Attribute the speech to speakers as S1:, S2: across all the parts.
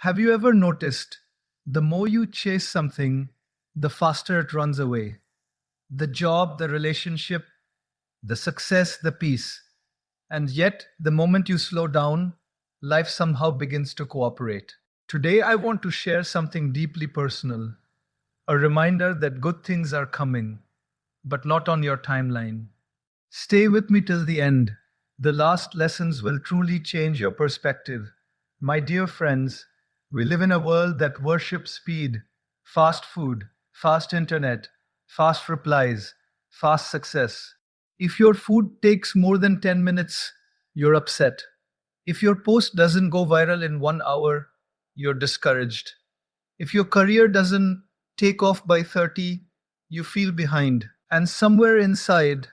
S1: Have you ever noticed the more you chase something, the faster it runs away? The job, the relationship, the success, the peace. And yet, the moment you slow down, life somehow begins to cooperate. Today, I want to share something deeply personal, a reminder that good things are coming, but not on your timeline. Stay with me till the end. The last lessons will truly change your perspective. My dear friends, we live in a world that worships speed, fast food, fast internet, fast replies, fast success. If your food takes more than 10 minutes, you're upset. If your post doesn't go viral in 1 hour, you're discouraged. If your career doesn't take off by 30, you feel behind. And somewhere inside,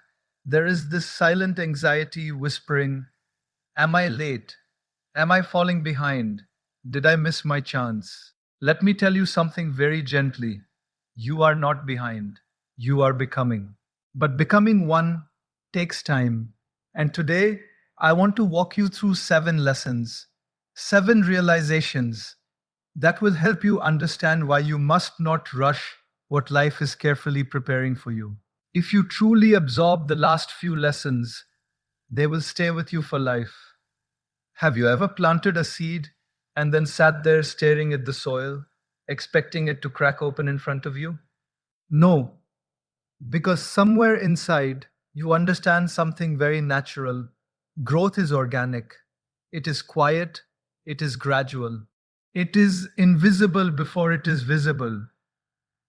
S1: there is this silent anxiety whispering, am I late? Am I falling behind? Did I miss my chance? Let me tell you something very gently. You are not behind. You are becoming. But becoming one takes time. And today, I want to walk you through 7 lessons, 7 realizations that will help you understand why you must not rush what life is carefully preparing for you. If you truly absorb the last few lessons, they will stay with you for life. Have you ever planted a seed and then sat there staring at the soil, expecting it to crack open in front of you? No, because somewhere inside, you understand something very natural. Growth is organic, it is quiet, it is gradual, it is invisible before it is visible.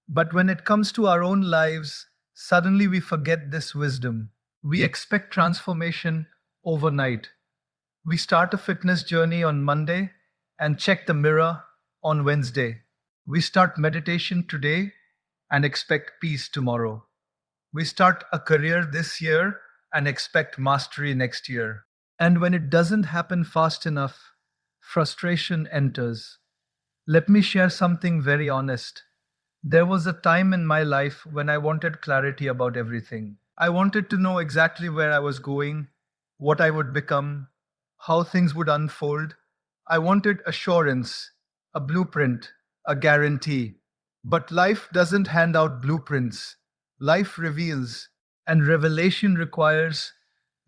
S1: But when it comes to our own lives, suddenly we forget this wisdom. We expect transformation overnight. We start a fitness journey on Monday and check the mirror on Wednesday. We start meditation today and expect peace tomorrow. We start a career this year and expect mastery next year. And when it doesn't happen fast enough, frustration enters. Let me share something very honest. There was a time in my life when I wanted clarity about everything. I wanted to know exactly where I was going, what I would become, how things would unfold. I wanted assurance, a blueprint, a guarantee. But life doesn't hand out blueprints. Life reveals, and revelation requires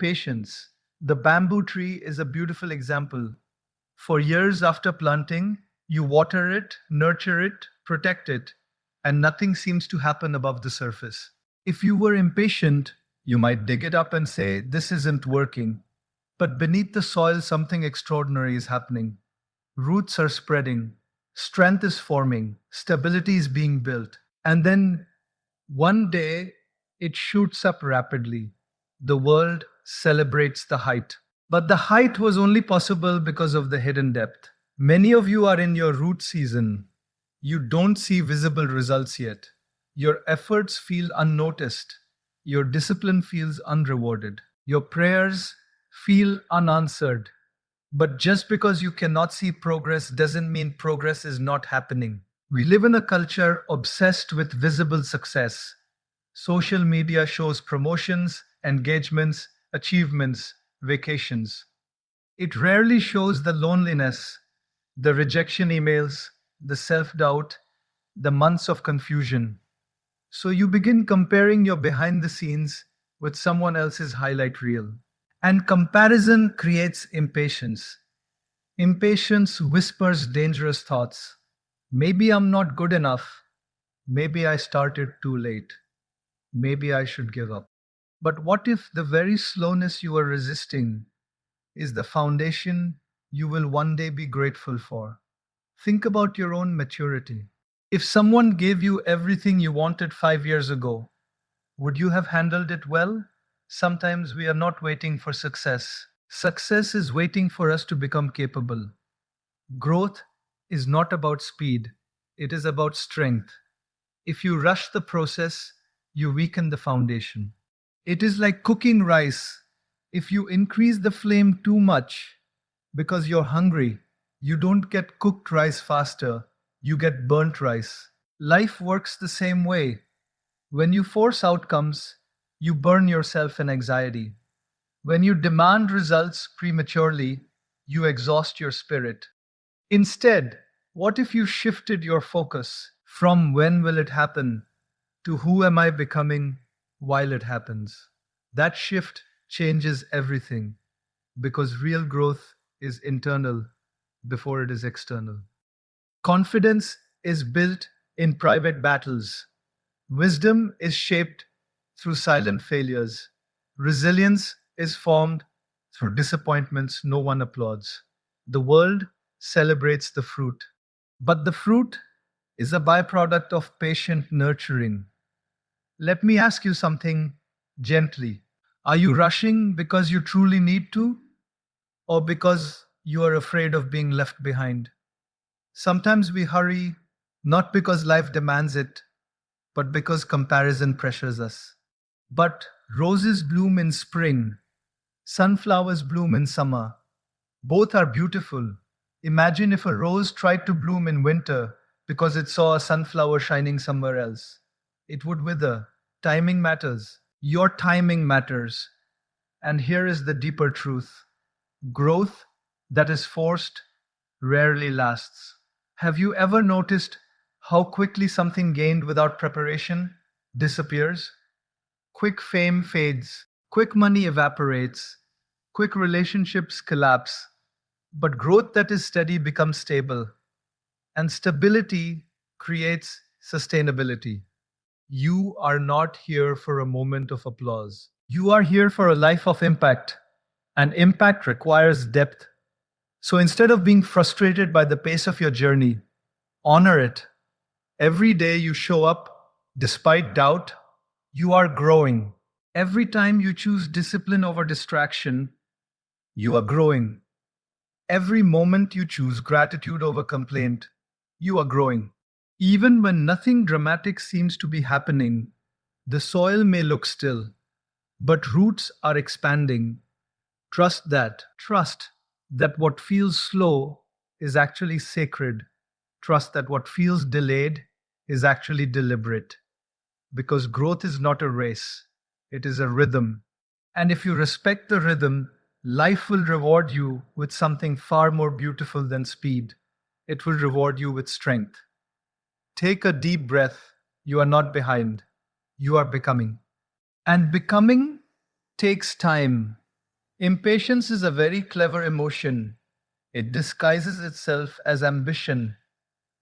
S1: patience. The bamboo tree is a beautiful example. For years after planting, you water it, nurture it, protect it, and nothing seems to happen above the surface. If you were impatient, you might dig it up and say, this isn't working. But beneath the soil, something extraordinary is happening. Roots are spreading, strength is forming, stability is being built. And then one day, it shoots up rapidly. The world celebrates the height. But the height was only possible because of the hidden depth. Many of you are in your root season. You don't see visible results yet. Your efforts feel unnoticed. Your discipline feels unrewarded. Your prayers feel unanswered. But just because you cannot see progress doesn't mean progress is not happening. We live in a culture obsessed with visible success. Social media shows promotions, engagements, achievements, vacations. It rarely shows the loneliness, the rejection emails, the self doubt, the months of confusion. So you begin comparing your behind the scenes with someone else's highlight reel. And comparison creates impatience. Impatience whispers dangerous thoughts. Maybe I'm not good enough. Maybe I started too late. Maybe I should give up. But what if the very slowness you are resisting is the foundation you will one day be grateful for? Think about your own maturity. If someone gave you everything you wanted 5 years ago, would you have handled it well? Sometimes we are not waiting for success. Success is waiting for us to become capable. Growth is not about speed, it is about strength. If you rush the process, you weaken the foundation. It is like cooking rice. If you increase the flame too much because you're hungry, you don't get cooked rice faster, you get burnt rice. Life works the same way. When you force outcomes, you burn yourself in anxiety. When you demand results prematurely, you exhaust your spirit. Instead, What if you shifted your focus from when will it happen to who am I becoming while it happens? That shift changes everything because real growth is internal before it is external. Confidence is built in private battles. Wisdom is shaped through silent failures. Resilience is formed through disappointments no one applauds. The world celebrates the fruit, but the fruit is a byproduct of patient nurturing. Let me ask you something gently. Are you rushing because you truly need to, or because you are afraid of being left behind? Sometimes we hurry not because life demands it, but because comparison pressures us. But roses bloom in spring, sunflowers bloom in summer. Both are beautiful. Imagine if a rose tried to bloom in winter because it saw a sunflower shining somewhere else. It would wither. Timing matters. Your timing matters. And here is the deeper truth: growth that is forced rarely lasts. Have you ever noticed how quickly something gained without preparation disappears? Quick fame fades, quick money evaporates, quick relationships collapse, but growth that is steady becomes stable, and stability creates sustainability. You are not here for a moment of applause. You are here for a life of impact, and impact requires depth. So instead of being frustrated by the pace of your journey, honor it. Every day you show up, despite doubt, you are growing. Every time you choose discipline over distraction, you are growing. Every moment you choose gratitude over complaint, you are growing. Even when nothing dramatic seems to be happening, the soil may look still, but roots are expanding. Trust that. Trust that what feels slow is actually sacred. Trust that what feels delayed is actually deliberate. Because growth is not a race, it is a rhythm. And if you respect the rhythm, life will reward you with something far more beautiful than speed. It will reward you with strength. Take a deep breath. You are not behind, you are becoming. And becoming takes time. Impatience is a very clever emotion. It disguises itself as ambition.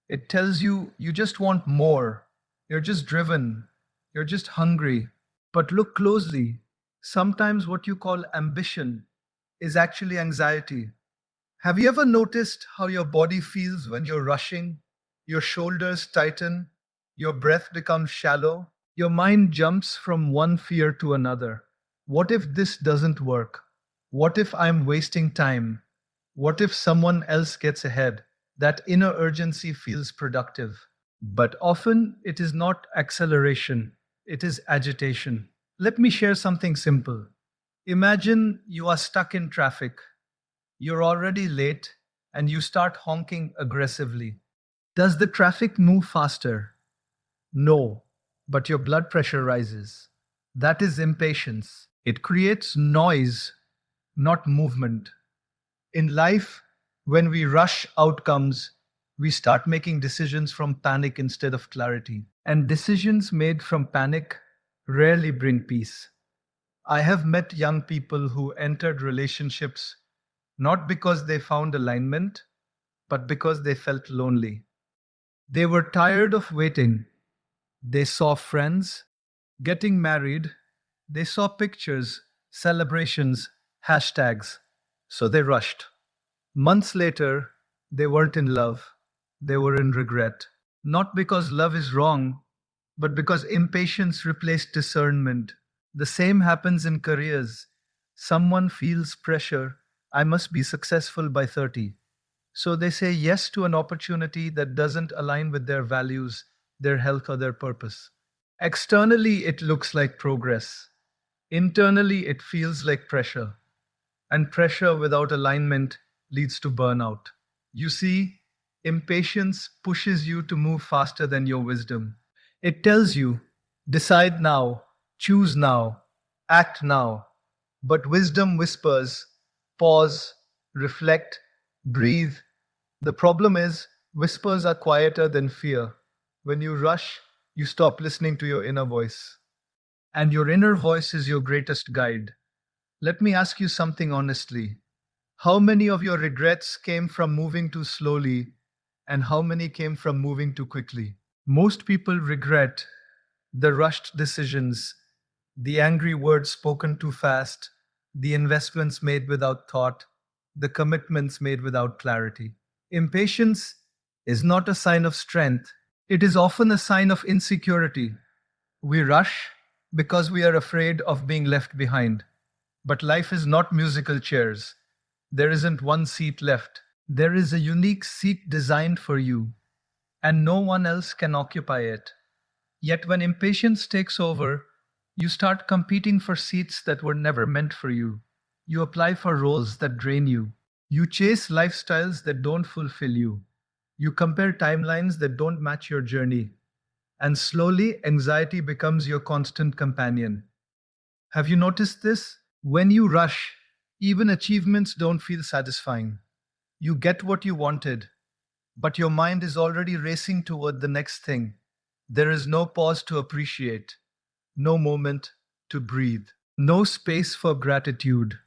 S1: It tells you you just want more. You're just driven. You're just hungry. But look closely. Sometimes what you call ambition is actually anxiety. Have you ever noticed how your body feels when you're rushing? Your shoulders tighten, your breath becomes shallow, your mind jumps from one fear to another. What if this doesn't work? What if I'm wasting time? What if someone else gets ahead? That inner urgency feels productive. But often it is not acceleration, it is agitation. Let me share something simple. Imagine you are stuck in traffic. You're already late and you start honking aggressively. Does the traffic move faster? No, but your blood pressure rises. That is impatience. It creates noise, not movement. In life, when we rush outcomes, we start making decisions from panic instead of clarity. And decisions made from panic rarely bring peace. I have met young people who entered relationships not because they found alignment, but because they felt lonely. They were tired of waiting. They saw friends getting married. They saw pictures, celebrations, hashtags. So they rushed. Months later, they weren't in love. They were in regret. Not because love is wrong, but because impatience replaced discernment. The same happens in careers. Someone feels pressure. I must be successful by 30. So they say yes to an opportunity that doesn't align with their values, their health, or their purpose. Externally, it looks like progress. Internally, it feels like pressure. And pressure without alignment leads to burnout. You see, impatience pushes you to move faster than your wisdom. It tells you, decide now, choose now, act now. But wisdom whispers, pause, reflect, breathe. The problem is, Whispers are quieter than fear. When you rush, you stop listening to your inner voice. And your inner voice is your greatest guide. Let me ask you something honestly. How many of your regrets came from moving too slowly, and how many came from moving too quickly? Most people regret the rushed decisions, the angry words spoken too fast, the investments made without thought, the commitments made without clarity. Impatience is not a sign of strength, it is often a sign of insecurity. We rush because we are afraid of being left behind. But life is not musical chairs. There isn't one seat left. There is a unique seat designed for you, and no one else can occupy it. Yet when impatience takes over, you start competing for seats that were never meant for you. You apply for roles that drain you. You chase lifestyles that don't fulfill you. You compare timelines that don't match your journey. And slowly, anxiety becomes your constant companion. Have you noticed this? When you rush, even achievements don't feel satisfying. You get what you wanted, but your mind is already racing toward the next thing. There is no pause to appreciate, no moment to breathe, no space for gratitude.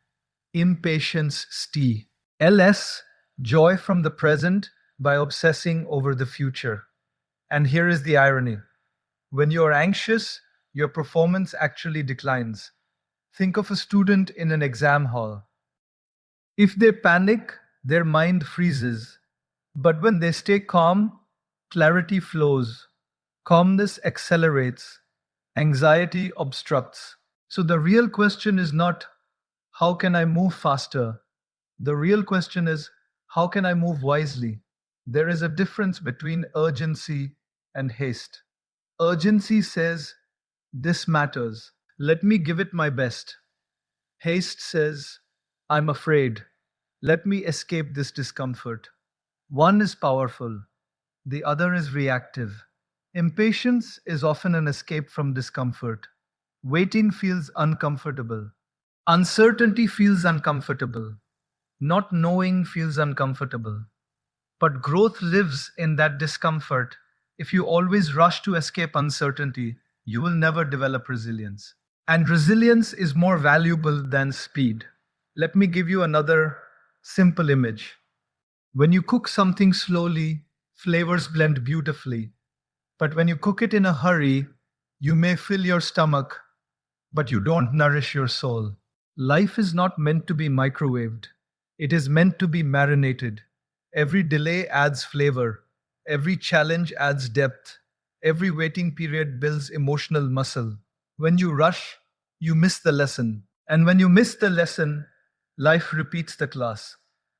S1: Impatience steal. LS, joy from the present by obsessing over the future. And here is the irony. When you're anxious, your performance actually declines. Think of a student in an exam hall. If they panic, their mind freezes. But when they stay calm, clarity flows. Calmness accelerates. Anxiety obstructs. So the real question is not, how can I move faster? The real question is, how can I move wisely? There is a difference between urgency and haste. Urgency says, this matters. Let me give it my best. Haste says, I'm afraid. Let me escape this discomfort. One is powerful, the other is reactive. Impatience is often an escape from discomfort. Waiting feels uncomfortable. Uncertainty feels uncomfortable. Not knowing feels uncomfortable. But growth lives in that discomfort. If you always rush to escape uncertainty, you will never develop resilience. And resilience is more valuable than speed. Let me give you another simple image. When you cook something slowly, flavors blend beautifully. But when you cook it in a hurry, you may fill your stomach, but you don't nourish your soul. Life is not meant to be microwaved, it is meant to be marinated. Every delay adds flavor, every challenge adds depth, every waiting period builds emotional muscle. When you rush, you miss the lesson. And when you miss the lesson, life repeats the class.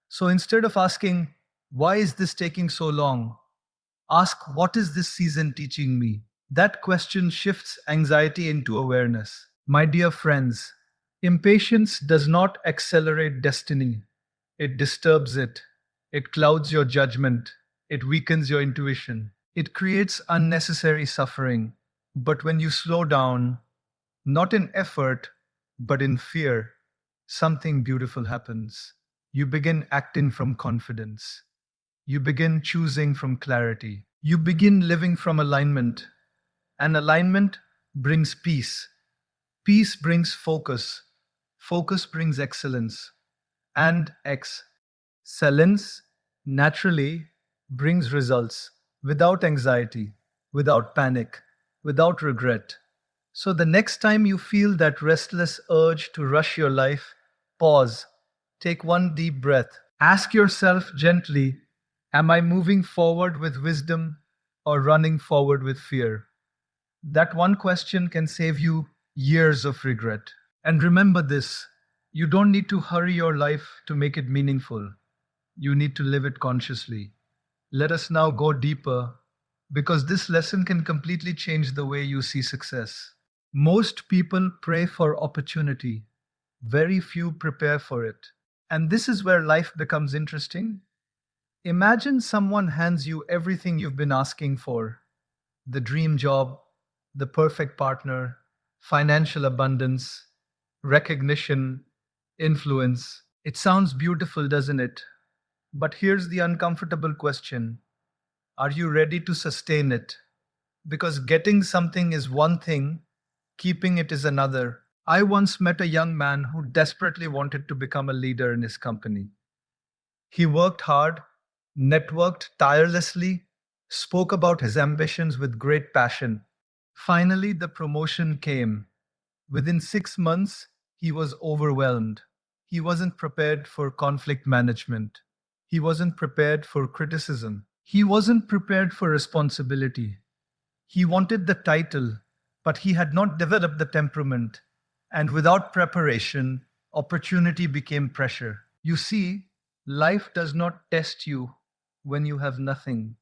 S1: So instead of asking, why is this taking so long? Ask, what is this season teaching me? That question shifts anxiety into awareness. My dear friends, impatience does not accelerate destiny, it disturbs it. It clouds your judgment, it weakens your intuition, it creates unnecessary suffering. But when you slow down, not in effort, but in fear, something beautiful happens. You begin acting from confidence. You begin choosing from clarity. You begin living from alignment. And alignment brings peace. Peace brings focus. Focus brings excellence. And excellence naturally brings results without anxiety, without panic, without regret. So the next time you feel that restless urge to rush your life, pause, take one deep breath. Ask yourself gently, am I moving forward with wisdom or running forward with fear? That one question can save you years of regret. And remember this, you don't need to hurry your life to make it meaningful. You need to live it consciously. Let us now go deeper because this lesson can completely change the way you see success. Most people pray for opportunity, very few prepare for it. And this is where life becomes interesting. Imagine someone hands you everything you've been asking for: the dream job, the perfect partner, financial abundance, recognition, influence. It sounds beautiful, doesn't it? But here's the uncomfortable question: Are you ready to sustain it? Because getting something is one thing, keeping it is another. I once met a young man who desperately wanted to become a leader in his company. He worked hard, networked tirelessly, spoke about his ambitions with great passion. Finally, the promotion came. Within 6 months, he was overwhelmed. He wasn't prepared for conflict management. He wasn't prepared for criticism. He wasn't prepared for responsibility. He wanted the title, but he had not developed the temperament. And without preparation, opportunity became pressure. You see, life does not test you when you have nothing.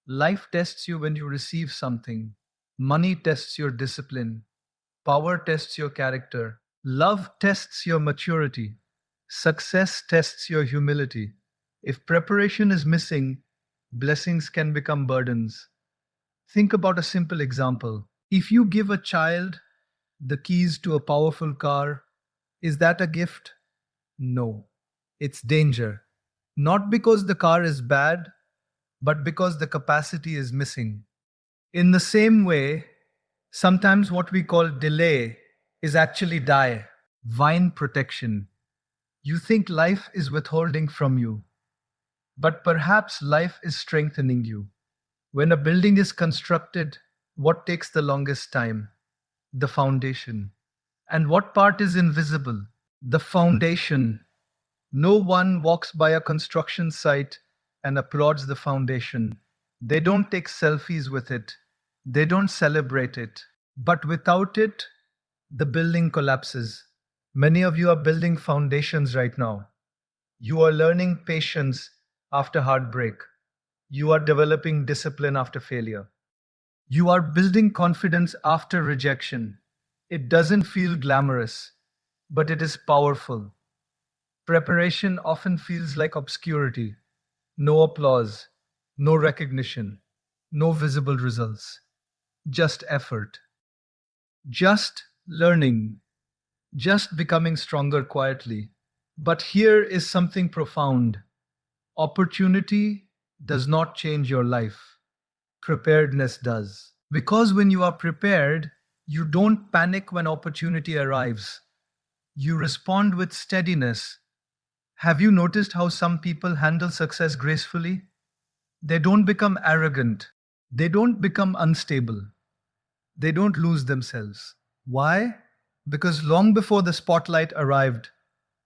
S1: Life tests you when you receive something. Money tests your discipline. Power tests your character. Love tests your maturity. Success tests your humility. If preparation is missing, blessings can become burdens. Think about a simple example. If you give a child the keys to a powerful car, is that a gift? No. It's danger. Not because the car is bad, but because the capacity is missing. In the same way, sometimes what we call delay is actually die, vine protection. You think life is withholding from you, but perhaps life is strengthening you. When a building is constructed, what takes the longest time? The foundation. And what part is invisible? The foundation. No one walks by a construction site and applauds the foundation. They don't take selfies with it. They don't celebrate it. But without it, the building collapses. Many of you are building foundations right now. You are learning patience after heartbreak. You are developing discipline after failure. You are building confidence after rejection. It doesn't feel glamorous, but it is powerful. Preparation often feels like obscurity. No applause, no recognition, no visible results. Just effort. Just learning. Just becoming stronger quietly. But here is something profound. Opportunity does not change your life. Preparedness does. Because when you are prepared, you don't panic when opportunity arrives. You respond with steadiness. Have you noticed how some people handle success gracefully? They don't become arrogant. They don't become unstable. They don't lose themselves. Why? Because long before the spotlight arrived,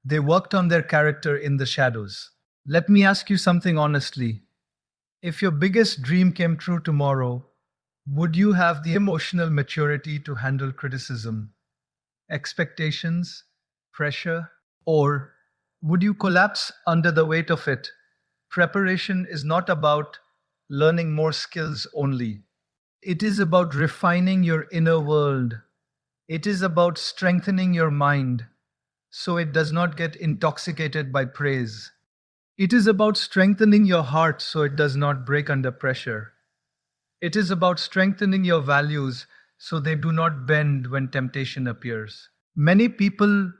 S1: they worked on their character in the shadows. Let me ask you something honestly. If your biggest dream came true tomorrow, would you have the emotional maturity to handle criticism, expectations, pressure, or would you collapse under the weight of it? Preparation is not about learning more skills only. It is about refining your inner world. It is about strengthening your mind so it does not get intoxicated by praise. It is about strengthening your heart so it does not break under pressure. It is about strengthening your values so they do not bend when temptation appears. Many people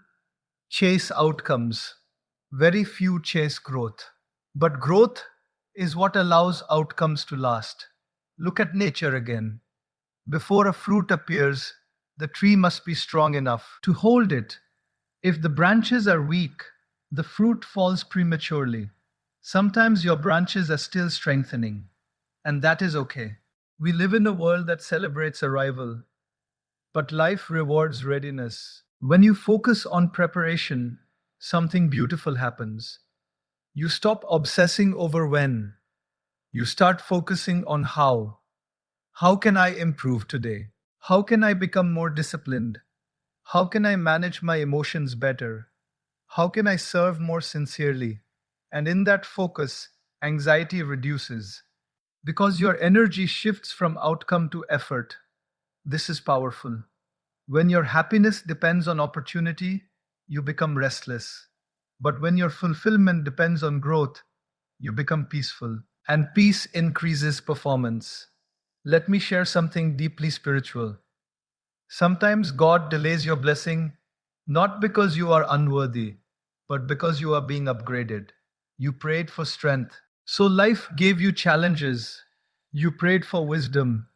S1: chase outcomes, very few chase growth. But growth is what allows outcomes to last. Look at nature again. Before a fruit appears, the tree must be strong enough to hold it. If the branches are weak, the fruit falls prematurely. Sometimes your branches are still strengthening, and that is okay. We live in a world that celebrates arrival, but life rewards readiness. When you focus on preparation, something beautiful happens. You stop obsessing over when. You start focusing on how. How can I improve today? How can I become more disciplined? How can I manage my emotions better? How can I serve more sincerely? And in that focus, anxiety reduces because your energy shifts from outcome to effort. This is powerful. When your happiness depends on opportunity, you become restless. But when your fulfillment depends on growth, you become peaceful. And peace increases performance. Let me share something deeply spiritual. Sometimes God delays your blessing not because you are unworthy, but because you are being upgraded. You prayed for strength. So life gave you challenges. You prayed for wisdom.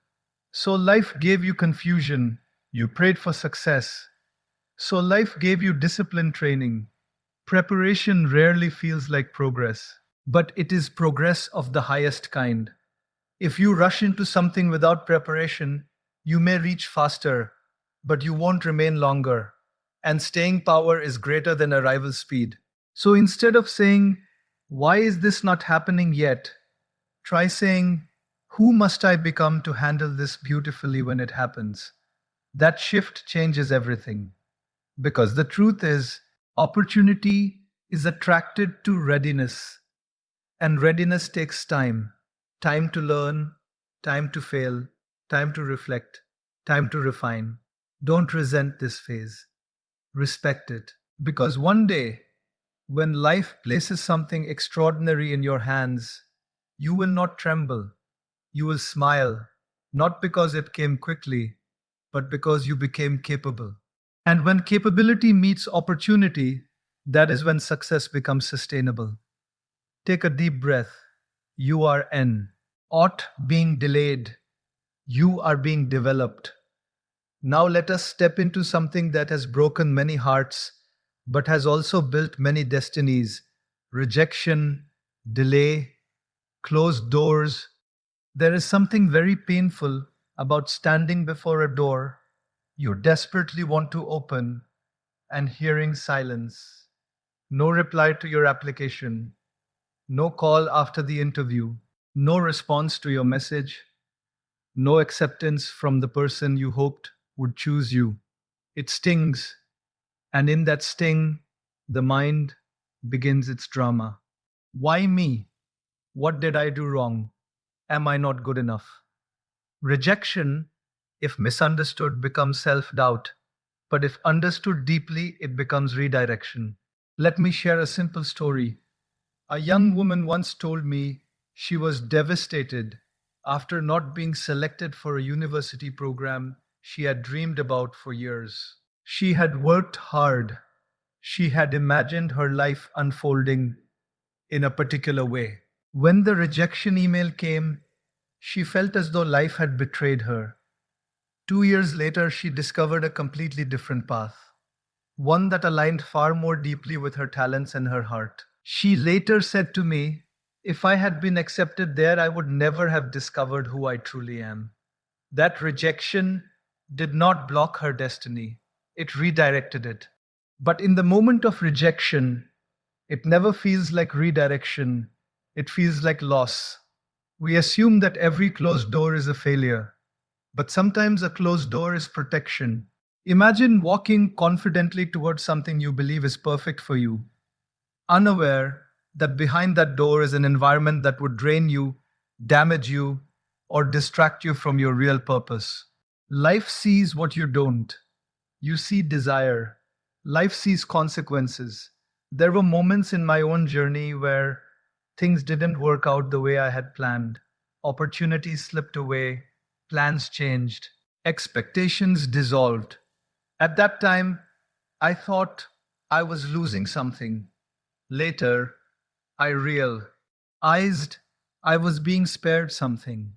S1: So life gave you confusion. You prayed for success. So life gave you discipline training. Preparation rarely feels like progress, but it is progress of the highest kind. If you rush into something without preparation, you may reach faster, but you won't remain longer. And staying power is greater than arrival speed. So instead of saying, "Why is this not happening yet?" try saying, "Who must I become to handle this beautifully when it happens?" That shift changes everything. Because the truth is, opportunity is attracted to readiness, and readiness takes time. Time to learn, time to fail, time to reflect, time to refine. Don't resent this phase. Respect it. Because one day, when life places something extraordinary in your hands, you will not tremble. You will smile, not because it came quickly, but because you became capable. And when capability meets opportunity, that is when success becomes sustainable. Take a deep breath. You are N. Ought being delayed. You are being developed. Now let us step into something that has broken many hearts, but has also built many destinies: rejection, delay, closed doors. There is something very painful about standing before a door you desperately want to open and hearing silence. No reply to your application, no call after the interview, no response to your message, no acceptance from the person you hoped would choose you. It stings, and in that sting, the mind begins its drama. Why me? What did I do wrong? Am I not good enough? Rejection, if misunderstood, becomes self doubt, but if understood deeply, it becomes redirection. Let me share a simple story. A young woman once told me she was devastated after not being selected for a university program she had dreamed about for years. She had worked hard. She had imagined her life unfolding in a particular way. When the rejection email came, she felt as though life had betrayed her. 2 years later, she discovered a completely different path, one that aligned far more deeply with her talents and her heart. She later said to me, "If I had been accepted there, I would never have discovered who I truly am." That rejection did not block her destiny, it redirected it. But in the moment of rejection, it never feels like redirection, it feels like loss. We assume that every closed door is a failure, but sometimes a closed door is protection. Imagine walking confidently towards something you believe is perfect for you, unaware that behind that door is an environment that would drain you, damage you, or distract you from your real purpose. Life sees what you don't. You see desire. Life sees consequences. There were moments in my own journey where things didn't work out the way I had planned. Opportunities slipped away, plans changed, expectations dissolved. At that time, I thought I was losing something. Later, I realized I was being spared something.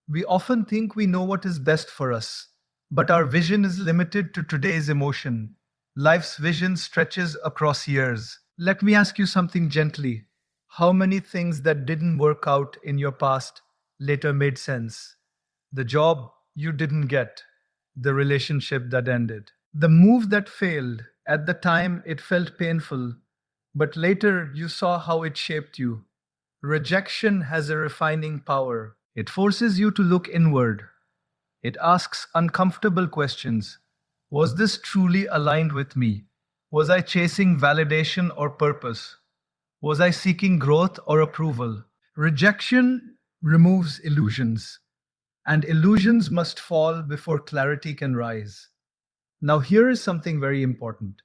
S1: We often think we know what is best for us, but our vision is limited to today's emotion. Life's vision stretches across years. Let me ask you something gently. How many things that didn't work out in your past later made sense? The job you didn't get, the relationship that ended, the move that failed. At the time, it felt painful, but later you saw how it shaped you. Rejection has a refining power. It forces you to look inward. It asks uncomfortable questions. Was this truly aligned with me? Was I chasing validation or purpose? Was I seeking growth or approval? Rejection removes illusions, and illusions must fall before clarity can rise. Now, here is something very important.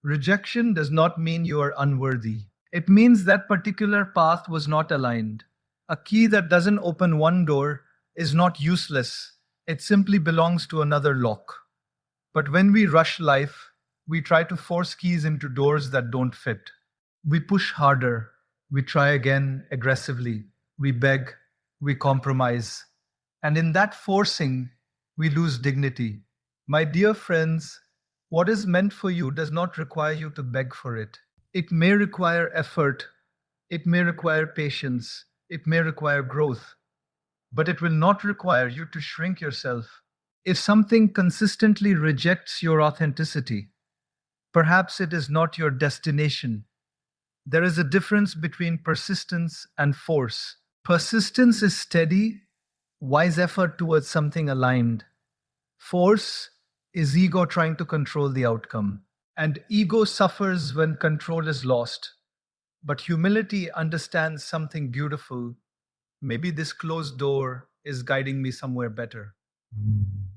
S1: Rejection does not mean you are unworthy. It means that particular path was not aligned. A key that doesn't open one door is not useless, it simply belongs to another lock. But when we rush life, we try to force keys into doors that don't fit. We push harder, we try again aggressively, we beg, we compromise. And in that forcing, we lose dignity. My dear friends, what is meant for you does not require you to beg for it. It may require effort, it may require patience, it may require growth, but it will not require you to shrink yourself. If something consistently rejects your authenticity, perhaps it is not your destination. There is a difference between persistence and force. Persistence is steady, wise effort towards something aligned. Force is ego trying to control the outcome. And ego suffers when control is lost. But humility understands something beautiful. Maybe this closed door is guiding me somewhere better.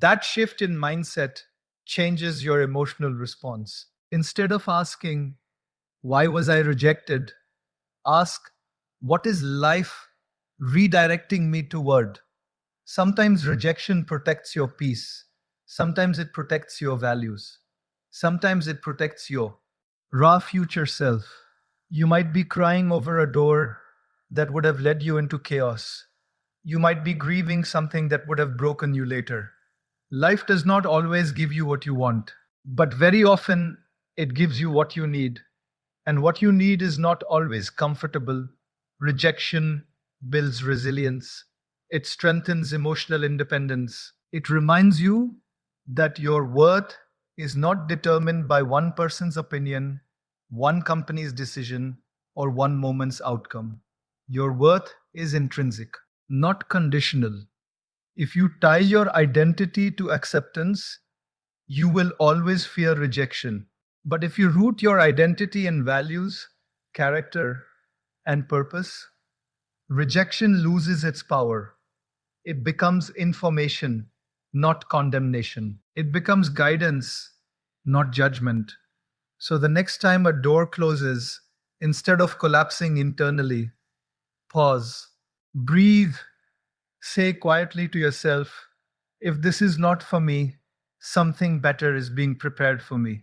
S1: That shift in mindset changes your emotional response. Instead of asking, why was I rejected? Ask, what is life redirecting me toward? Sometimes rejection protects your peace. Sometimes it protects your values. Sometimes it protects your raw future self. You might be crying over a door that would have led you into chaos. You might be grieving something that would have broken you later. Life does not always give you what you want, but very often it gives you what you need. And what you need is not always comfortable. Rejection builds resilience, it strengthens emotional independence. It reminds you that your worth is not determined by one person's opinion, one company's decision, or one moment's outcome. Your worth is intrinsic, not conditional. If you tie your identity to acceptance, you will always fear rejection. But if you root your identity in values, character, and purpose, rejection loses its power. It becomes information, not condemnation. It becomes guidance, not judgment. So the next time a door closes, instead of collapsing internally, pause, breathe, say quietly to yourself, if this is not for me, something better is being prepared for me.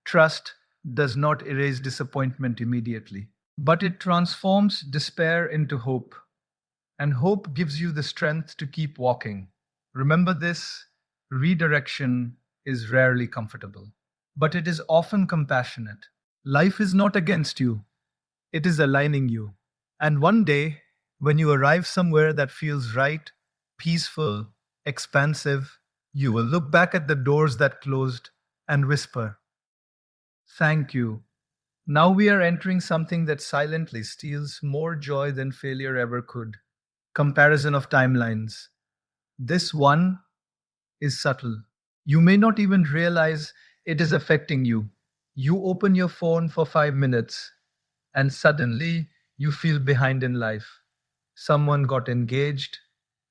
S1: Trust does not erase disappointment immediately, but it transforms despair into hope. And hope gives you the strength to keep walking. Remember this, redirection is rarely comfortable, but it is often compassionate. Life is not against you, it is aligning you. And one day, when you arrive somewhere that feels right, peaceful, expansive, you will look back at the doors that closed and whisper, thank you. Now we are entering something that silently steals more joy than failure ever could. Comparison of timelines. This one is subtle. You may not even realize it is affecting you. You open your phone for 5 minutes and suddenly you feel behind in life. Someone got engaged,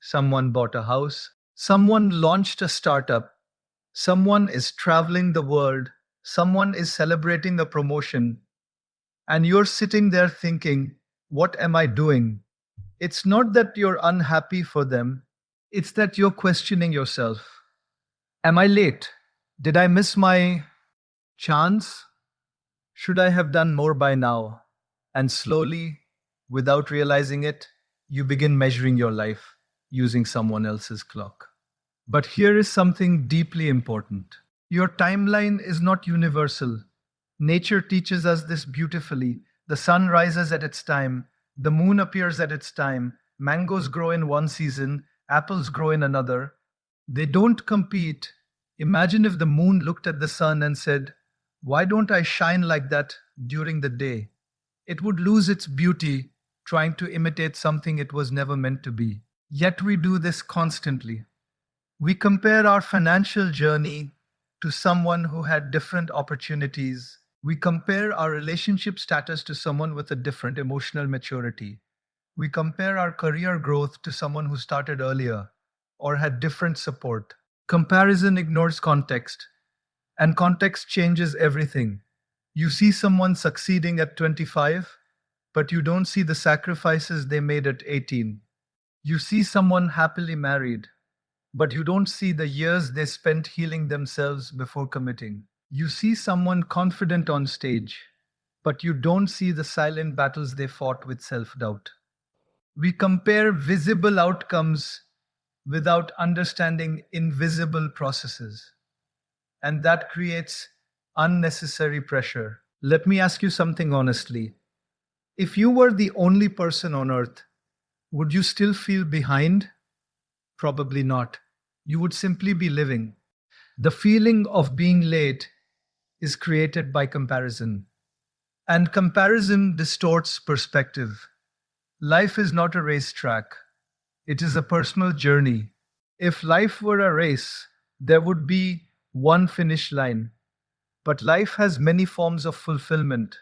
S1: someone bought a house, someone launched a startup, someone is traveling the world, someone is celebrating a promotion, and you're sitting there thinking, what am I doing? It's not that you're unhappy for them, it's that you're questioning yourself. Am I late? Did I miss my chance? Should I have done more by now? And slowly, without realizing it, you begin measuring your life using someone else's clock. But here is something deeply important. Your timeline is not universal. Nature teaches us this beautifully. The sun rises at its time, the moon appears at its time, mangoes grow in one season, apples grow in another. They don't compete. Imagine if the moon looked at the sun and said, why don't I shine like that during the day? It would lose its beauty trying to imitate something it was never meant to be. Yet we do this constantly. We compare our financial journey to someone who had different opportunities. We compare our relationship status to someone with a different emotional maturity. We compare our career growth to someone who started earlier or had different support. Comparison ignores context, and context changes everything. You see someone succeeding at 25, but you don't see the sacrifices they made at 18. You see someone happily married, but you don't see the years they spent healing themselves before committing. You see someone confident on stage, but you don't see the silent battles they fought with self doubt. We compare visible outcomes without understanding invisible processes, and that creates unnecessary pressure. Let me ask you something honestly. If you were the only person on earth, would you still feel behind? Probably not. You would simply be living. The feeling of being late is created by comparison, and comparison distorts perspective. Life is not a racetrack, it is a personal journey. If life were a race, there would be one finish line. But life has many forms of fulfillment.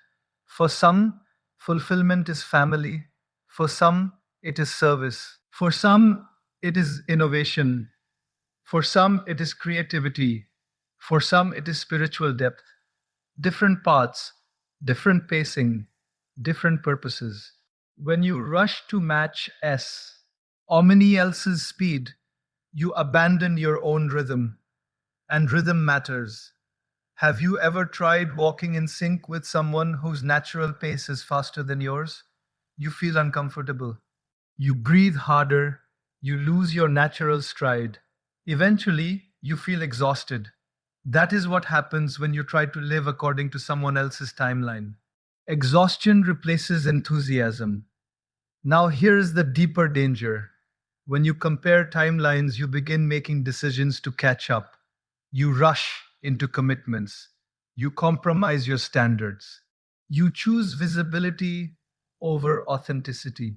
S1: For some, fulfillment is family. For some, it is service. For some, it is innovation. For some, it is creativity. For some, it is spiritual depth. Different paths, different pacing, different purposes. When you rush to match somebody else's speed, you abandon your own rhythm, and rhythm matters. Have you ever tried walking in sync with someone whose natural pace is faster than yours? You feel uncomfortable. You breathe harder. You lose your natural stride. Eventually, you feel exhausted. That is what happens when you try to live according to someone else's timeline. Exhaustion replaces enthusiasm. Now, here's the deeper danger. When you compare timelines, you begin making decisions to catch up. You rush into commitments. You compromise your standards. You choose visibility over authenticity,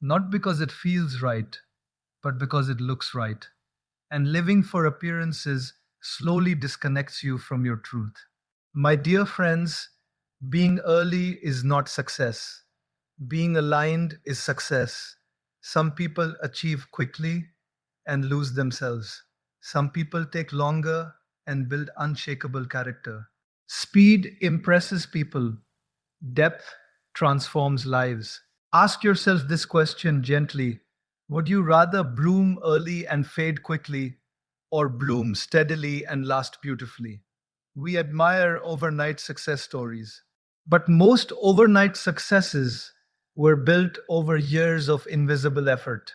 S1: not because it feels right, but because it looks right. And living for appearances slowly disconnects you from your truth. My dear friends, being early is not success. Being aligned is success. Some people achieve quickly and lose themselves. Some people take longer and build unshakable character. Speed impresses people, depth transforms lives. Ask yourself this question gently. Would you rather bloom early and fade quickly, or bloom steadily and last beautifully? We admire overnight success stories, but most overnight successes were built over years of invisible effort.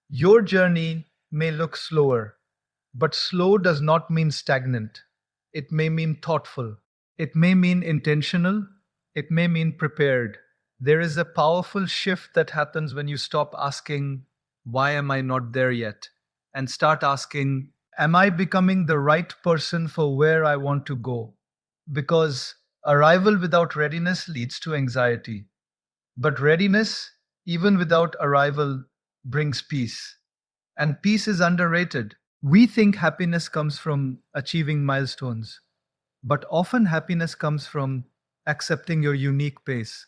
S1: Your journey may look slower, but slow does not mean stagnant. It may mean thoughtful. It may mean intentional. It may mean prepared. There is a powerful shift that happens when you stop asking, "Why am I not there yet?" and start asking, "Am I becoming the right person for where I want to go?" Because arrival without readiness leads to anxiety. But readiness, even without arrival, brings peace. And peace is underrated. We think happiness comes from achieving milestones, but often happiness comes from accepting your unique pace.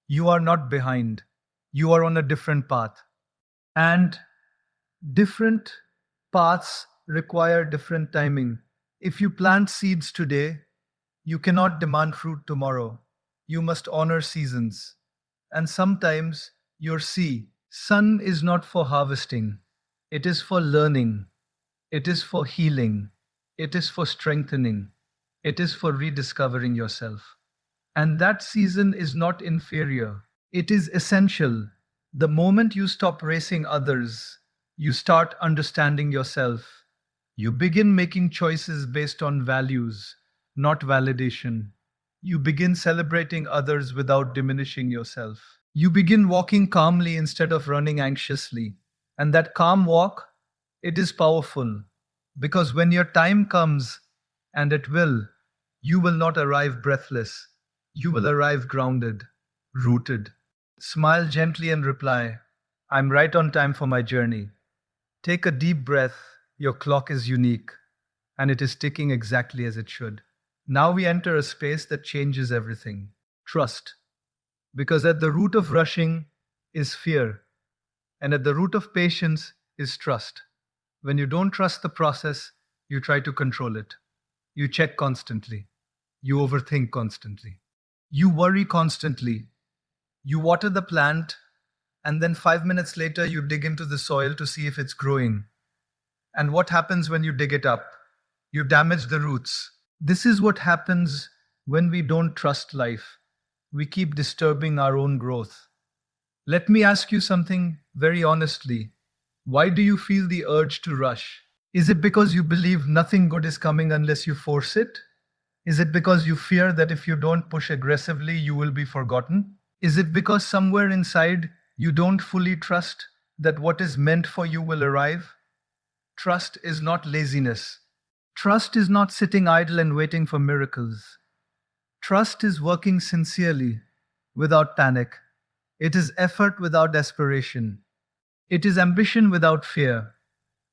S1: You are not behind, you are on a different path. And different paths require different timing. If you plant seeds today, you cannot demand fruit tomorrow. You must honor seasons. And sometimes your sun is not for harvesting, it is for learning, it is for healing, it is for strengthening, it is for rediscovering yourself. And that season is not inferior, it is essential. The moment you stop racing others, you start understanding yourself. You begin making choices based on values, not validation. You begin celebrating others without diminishing yourself. You begin walking calmly instead of running anxiously. And that calm walk, it is powerful. Because when your time comes, and it will, you will not arrive breathless. You will arrive grounded, rooted. Smile gently and reply, "I'm right on time for my journey." Take a deep breath. Your clock is unique, and it is ticking exactly as it should. Now we enter a space that changes everything: trust. Because at the root of rushing is fear, and at the root of patience is trust. When you don't trust the process, you try to control it. You check constantly. You overthink constantly. You worry constantly. You water the plant, and then 5 minutes later, you dig into the soil to see if it's growing. And what happens when you dig it up? You damage the roots. This is what happens when we don't trust life. We keep disturbing our own growth. Let me ask you something very honestly. Why do you feel the urge to rush? Is it because you believe nothing good is coming unless you force it? Is it because you fear that if you don't push aggressively, you will be forgotten? Is it because somewhere inside you don't fully trust that what is meant for you will arrive? Trust is not laziness. Trust is not sitting idle and waiting for miracles. Trust is working sincerely, without panic. It is effort without desperation. It is ambition without fear.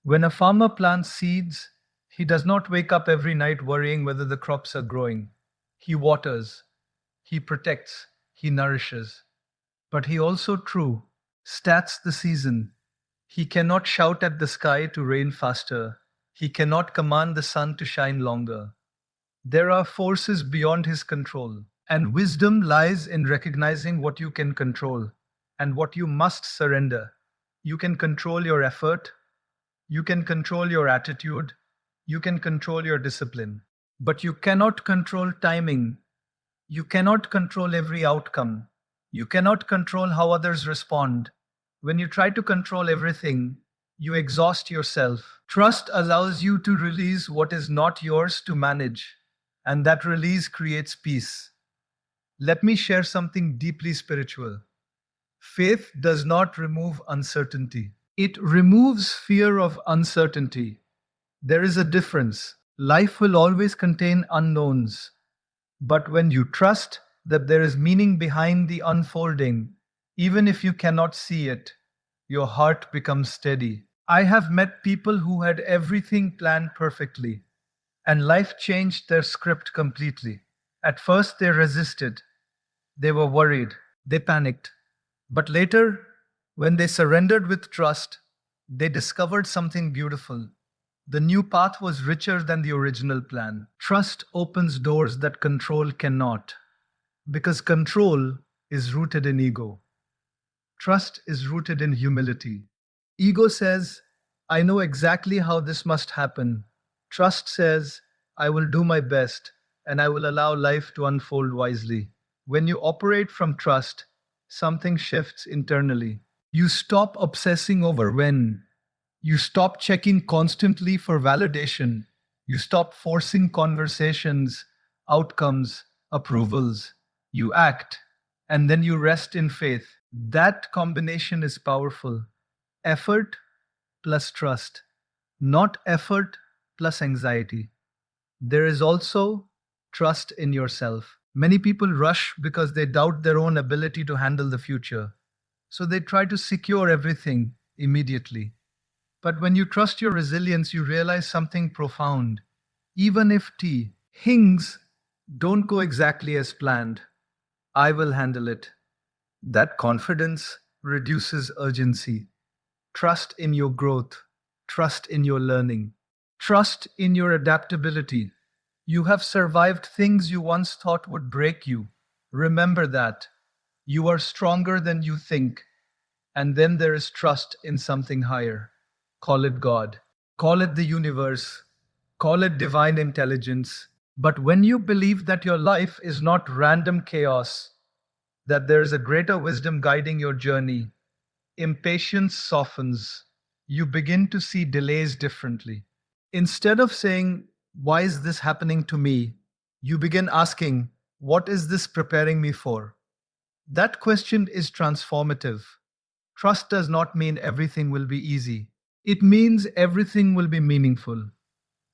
S1: When a farmer plants seeds, he does not wake up every night worrying whether the crops are growing. He waters, he protects, he nourishes. But he also, true, stats the season. He cannot shout at the sky to rain faster. He cannot command the sun to shine longer. There are forces beyond his control, and wisdom lies in recognizing what you can control and what you must surrender. You can control your effort, you can control your attitude, you can control your discipline, but you cannot control timing. You cannot control every outcome. You cannot control how others respond. When you try to control everything, you exhaust yourself. Trust allows you to release what is not yours to manage, and that release creates peace. Let me share something deeply spiritual. Faith does not remove uncertainty, it removes fear of uncertainty. There is a difference. Life will always contain unknowns, but when you trust that there is meaning behind the unfolding, even if you cannot see it, your heart becomes steady. I have met people who had everything planned perfectly, and life changed their script completely. At first, they resisted, they were worried, they panicked. But later, when they surrendered with trust, they discovered something beautiful. The new path was richer than the original plan. Trust opens doors that control cannot, because control is rooted in ego. Trust is rooted in humility. Ego says, I know exactly how this must happen. Trust says, I will do my best and I will allow life to unfold wisely. When you operate from trust, something shifts internally. You stop obsessing over when. You stop checking constantly for validation. You stop forcing conversations, outcomes, approvals. You act, and then you rest in faith. That combination is powerful. Effort plus trust, not effort plus anxiety. There is also trust in yourself. Many people rush because they doubt their own ability to handle the future. So they try to secure everything immediately. But when you trust your resilience, you realize something profound. Even if things don't go exactly as planned, I will handle it. That confidence reduces urgency. Trust in your growth. Trust in your learning. Trust in your adaptability. You have survived things you once thought would break you. Remember that. You are stronger than you think. And then there is trust in something higher. Call it God. Call it the universe. Call it divine intelligence. But when you believe that your life is not random chaos, that there is a greater wisdom guiding your journey, impatience softens. You begin to see delays differently. Instead of saying, why is this happening to me? You begin asking, what is this preparing me for? That question is transformative. Trust does not mean everything will be easy. It means everything will be meaningful.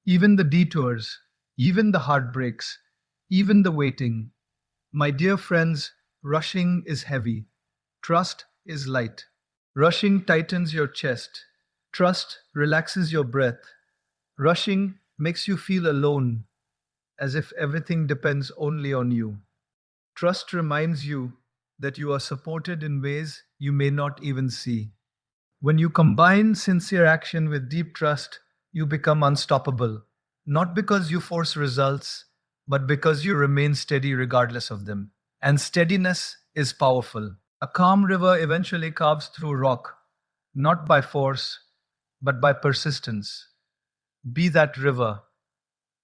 S1: Even the detours, even the heartbreaks, even the waiting. My dear friends, rushing is heavy. Trust is light. Rushing tightens your chest. Trust relaxes your breath. Rushing makes you feel alone, as if everything depends only on you. Trust reminds you that you are supported in ways you may not even see. When you combine sincere action with deep trust, you become unstoppable, not because you force results, but because you remain steady regardless of them. And steadiness is powerful. A calm river eventually carves through rock, not by force, but by persistence. Be that river.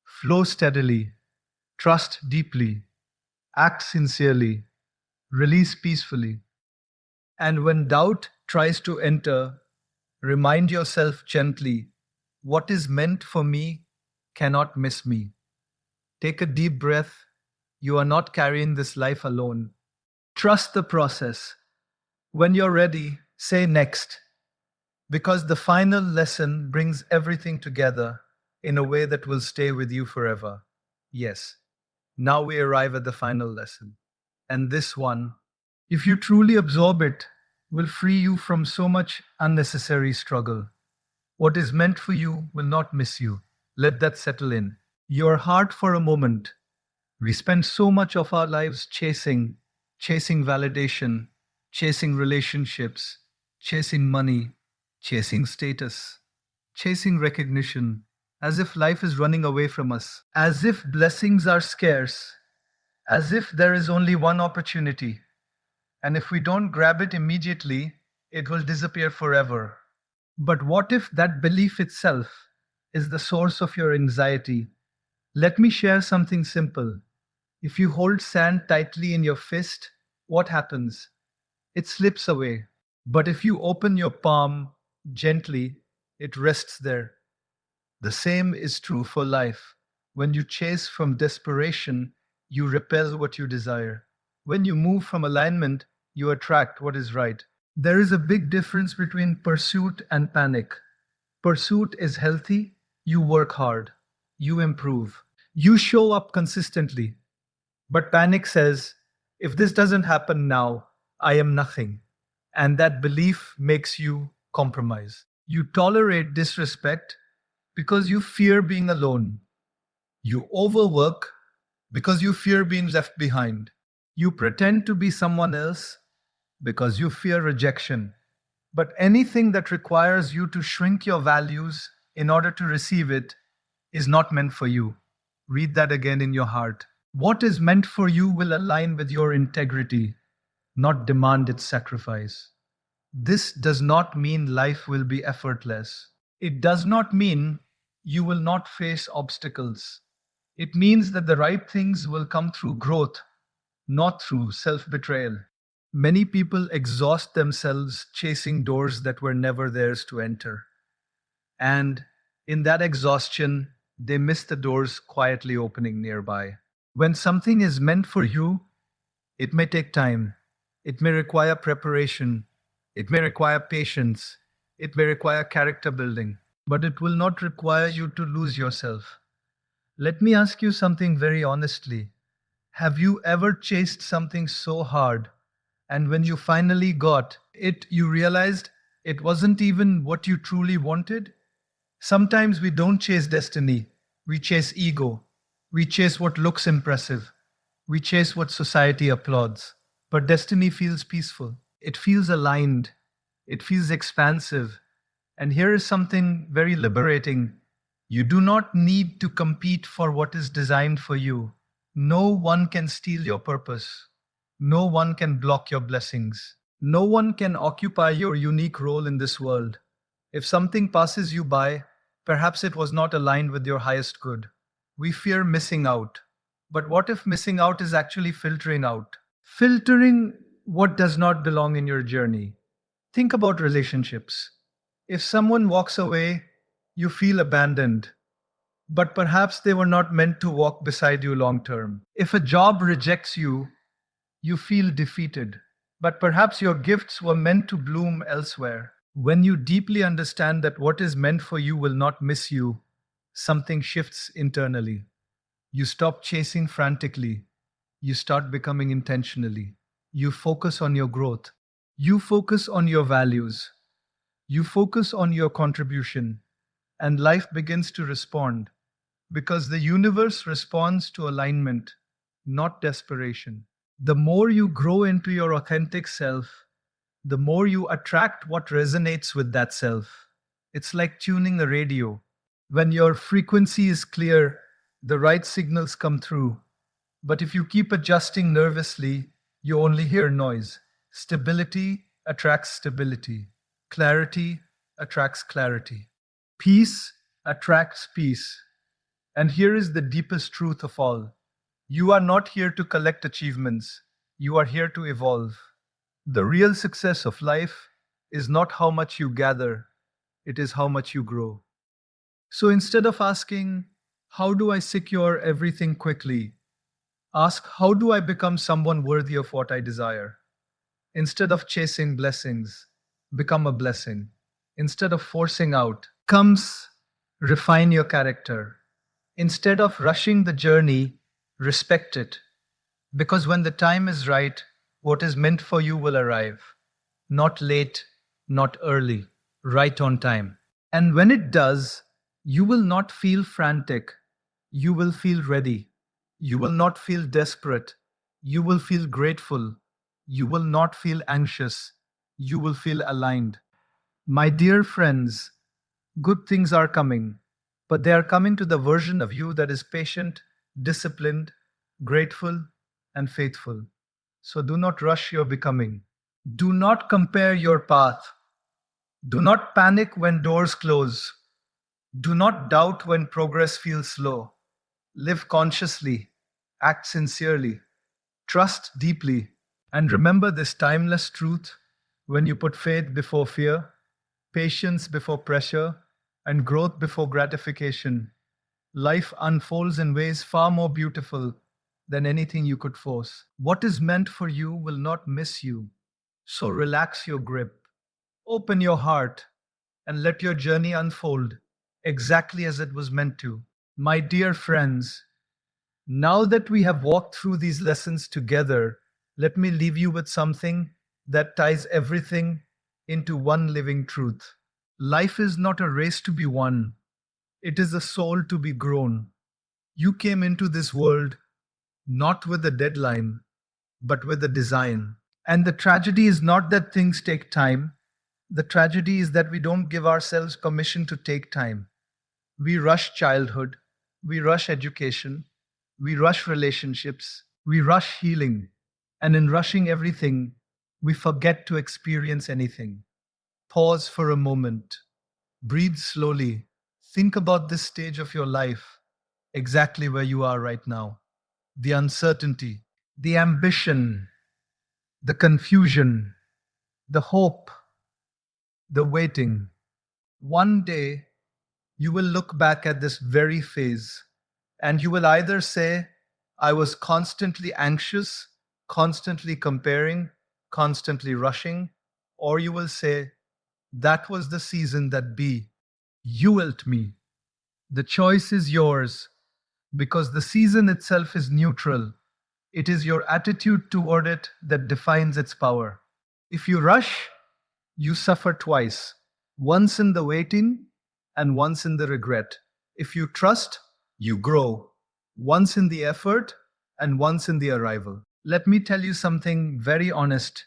S1: Flow steadily, trust deeply, act sincerely, release peacefully. And when doubt tries to enter, remind yourself gently, what is meant for me cannot miss me. Take a deep breath. You are not carrying this life alone. Trust the process. When you're ready, say next, because the final lesson brings everything together in a way that will stay with you forever. Yes, now we arrive at the final lesson. And this one, if you truly absorb it, will free you from so much unnecessary struggle. What is meant for you will not miss you. Let that settle in. Your heart for a moment. We spend so much of our lives chasing validation, chasing relationships, chasing money, chasing status, chasing recognition, as if life is running away from us, as if blessings are scarce, as if there is only one opportunity, and if we don't grab it immediately, it will disappear forever. But what if that belief itself is the source of your anxiety? Let me share something simple. If you hold sand tightly in your fist, what happens? It slips away. But if you open your palm gently, it rests there. The same is true for life. When you chase from desperation, you repel what you desire. When you move from alignment, you attract what is right. There is a big difference between pursuit and panic. Pursuit is healthy, you work hard, you improve, you show up consistently. But panic says, if this doesn't happen now, I am nothing. And that belief makes you compromise. You tolerate disrespect because you fear being alone. You overwork because you fear being left behind. You pretend to be someone else because you fear rejection. But anything that requires you to shrink your values in order to receive it is not meant for you. Read that again in your heart. What is meant for you will align with your integrity, not demand its sacrifice. This does not mean life will be effortless. It does not mean you will not face obstacles. It means that the right things will come through growth, not through self betrayal. Many people exhaust themselves chasing doors that were never theirs to enter. And in that exhaustion, they miss the doors quietly opening nearby. When something is meant for you, it may take time. It may require preparation. It may require patience. It may require character building. But it will not require you to lose yourself. Let me ask you something very honestly. Have you ever chased something so hard, and when you finally got it, you realized it wasn't even what you truly wanted? Sometimes we don't chase destiny, we chase ego. We chase what looks impressive. We chase what society applauds. But destiny feels peaceful. It feels aligned. It feels expansive. And here is something very liberating. You do not need to compete for what is designed for you. No one can steal your purpose. No one can block your blessings. No one can occupy your unique role in this world. If something passes you by, perhaps it was not aligned with your highest good. We fear missing out. But what if missing out is actually filtering out? Filtering what does not belong in your journey. Think about relationships. If someone walks away, you feel abandoned, but perhaps they were not meant to walk beside you long term. If a job rejects you, you feel defeated, but perhaps your gifts were meant to bloom elsewhere. When you deeply understand that what is meant for you will not miss you, something shifts internally. You stop chasing frantically. You start becoming intentionally. You focus on your growth. You focus on your values. You focus on your contribution. And life begins to respond because the universe responds to alignment, not desperation. The more you grow into your authentic self, the more you attract what resonates with that self. It's like tuning a radio. When your frequency is clear, the right signals come through. But if you keep adjusting nervously, you only hear noise. Stability attracts stability. Clarity attracts clarity. Peace attracts peace. And here is the deepest truth of all. You are not here to collect achievements. You are here to evolve. The real success of life is not how much you gather, it is how much you grow. So instead of asking, how do I secure everything quickly? Ask, how do I become someone worthy of what I desire? Instead of chasing blessings, become a blessing. Instead of forcing out, comes refine your character. Instead of rushing the journey, respect it. Because when the time is right, what is meant for you will arrive. Not late, not early, right on time. And when it does, you will not feel frantic. You will feel ready. You will not feel desperate. You will feel grateful. You will not feel anxious. You will feel aligned. My dear friends, good things are coming, but they are coming to the version of you that is patient, disciplined, grateful, and faithful. So do not rush your becoming. Do not compare your path. Do not panic when doors close. Do not doubt when progress feels slow. Live consciously, act sincerely, trust deeply, and remember this timeless truth: when you put faith before fear, patience before pressure, and growth before gratification, life unfolds in ways far more beautiful than anything you could force. What is meant for you will not miss you. So relax your grip, open your heart, and let your journey unfold exactly as it was meant to. My dear friends, now that we have walked through these lessons together, let me leave you with something that ties everything into one living truth. Life is not a race to be won, it is a soul to be grown. You came into this world not with a deadline, but with a design. And the tragedy is not that things take time, the tragedy is that we don't give ourselves permission to take time. We rush childhood, we rush education, we rush relationships, we rush healing, and in rushing everything, we forget to experience anything. Pause for a moment, breathe slowly, think about this stage of your life, exactly where you are right now. The uncertainty, the ambition, the confusion, the hope, the waiting. One day, you will look back at this very phase and you will either say, I was constantly anxious, constantly comparing, constantly rushing, or you will say, that was the season that be. You wilt me. The choice is yours because the season itself is neutral. It is your attitude toward it that defines its power. If you rush, you suffer twice, once in the waiting and once in the regret. If you trust, you grow, once in the effort and once in the arrival. Let me tell you something very honest.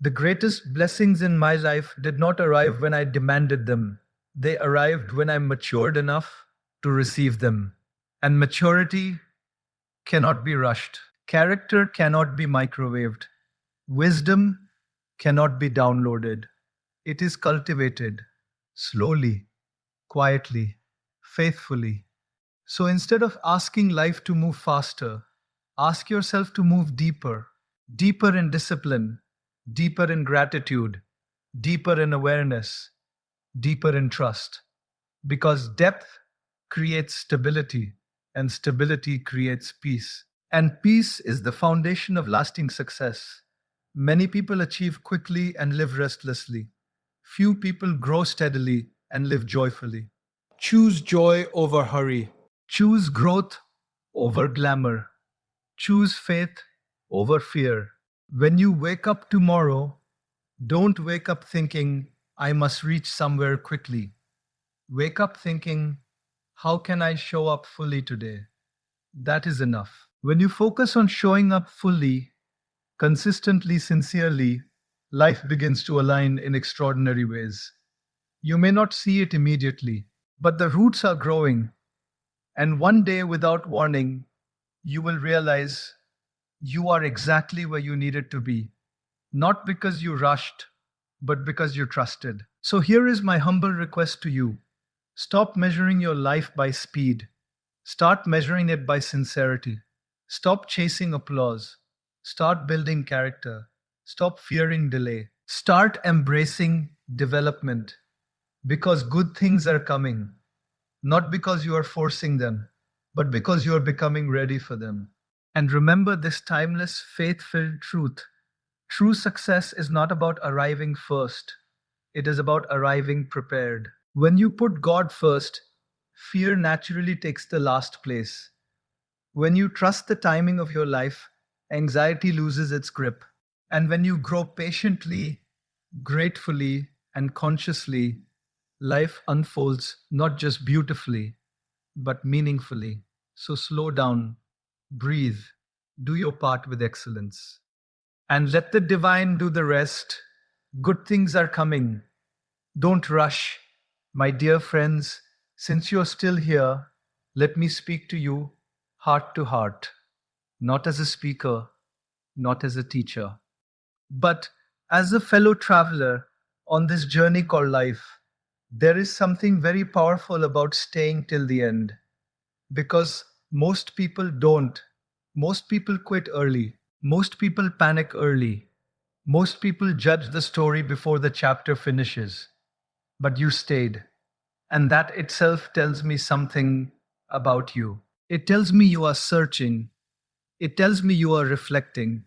S1: The greatest blessings in my life did not arrive when I demanded them. They arrived when I matured enough to receive them. And maturity cannot be rushed. Character cannot be microwaved. Wisdom cannot be downloaded. It is cultivated slowly, quietly, faithfully. So instead of asking life to move faster, ask yourself to move deeper, deeper in discipline, deeper in gratitude, deeper in awareness, deeper in trust. Because depth creates stability, and stability creates peace. And peace is the foundation of lasting success. Many people achieve quickly and live restlessly. Few people grow steadily and live joyfully. Choose joy over hurry. Choose growth over glamour. Choose faith over fear. When you wake up tomorrow, don't wake up thinking, I must reach somewhere quickly. Wake up thinking, how can I show up fully today? That is enough. When you focus on showing up fully, consistently, sincerely, life begins to align in extraordinary ways. You may not see it immediately, but the roots are growing, and one day, without warning, you will realize you are exactly where you needed to be, not because you rushed, but because you trusted. So, here is my humble request to you: stop measuring your life by speed, start measuring it by sincerity. Stop chasing applause, start building character. Stop fearing delay. Start embracing development because good things are coming, not because you are forcing them, but because you are becoming ready for them. And remember this timeless, faith filled truth. True success is not about arriving first, it is about arriving prepared. When you put God first, fear naturally takes the last place. When you trust the timing of your life, anxiety loses its grip. And when you grow patiently, gratefully, and consciously, life unfolds not just beautifully, but meaningfully. So slow down, breathe, do your part with excellence, and let the divine do the rest. Good things are coming. Don't rush. My dear friends, since you're still here, let me speak to you heart to heart, not as a speaker, not as a teacher, but as a fellow traveler on this journey called life. There is something very powerful about staying till the end because most people don't. Most people quit early. Most people panic early. Most people judge the story before the chapter finishes. But you stayed. And that itself tells me something about you. It tells me you are searching. It tells me you are reflecting.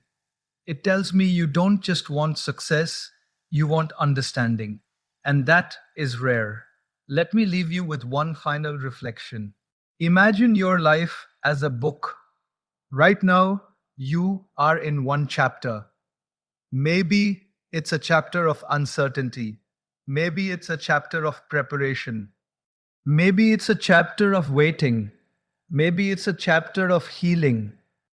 S1: It tells me you don't just want success, you want understanding. And that is rare. Let me leave you with one final reflection. Imagine your life as a book. Right now, you are in one chapter. Maybe it's a chapter of uncertainty. Maybe it's a chapter of preparation. Maybe it's a chapter of waiting. Maybe it's a chapter of healing.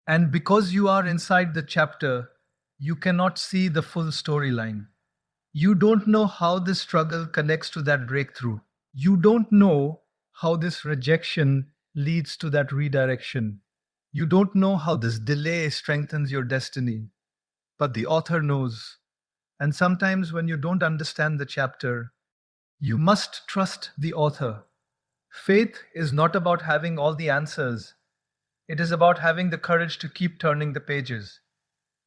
S1: And because you are inside the chapter, you cannot see the full storyline. You don't know how this struggle connects to that breakthrough. You don't know how this rejection leads to that redirection. You don't know how this delay strengthens your destiny. But the author knows. And sometimes when you don't understand the chapter, you must trust the author. Faith is not about having all the answers, it is about having the courage to keep turning the pages,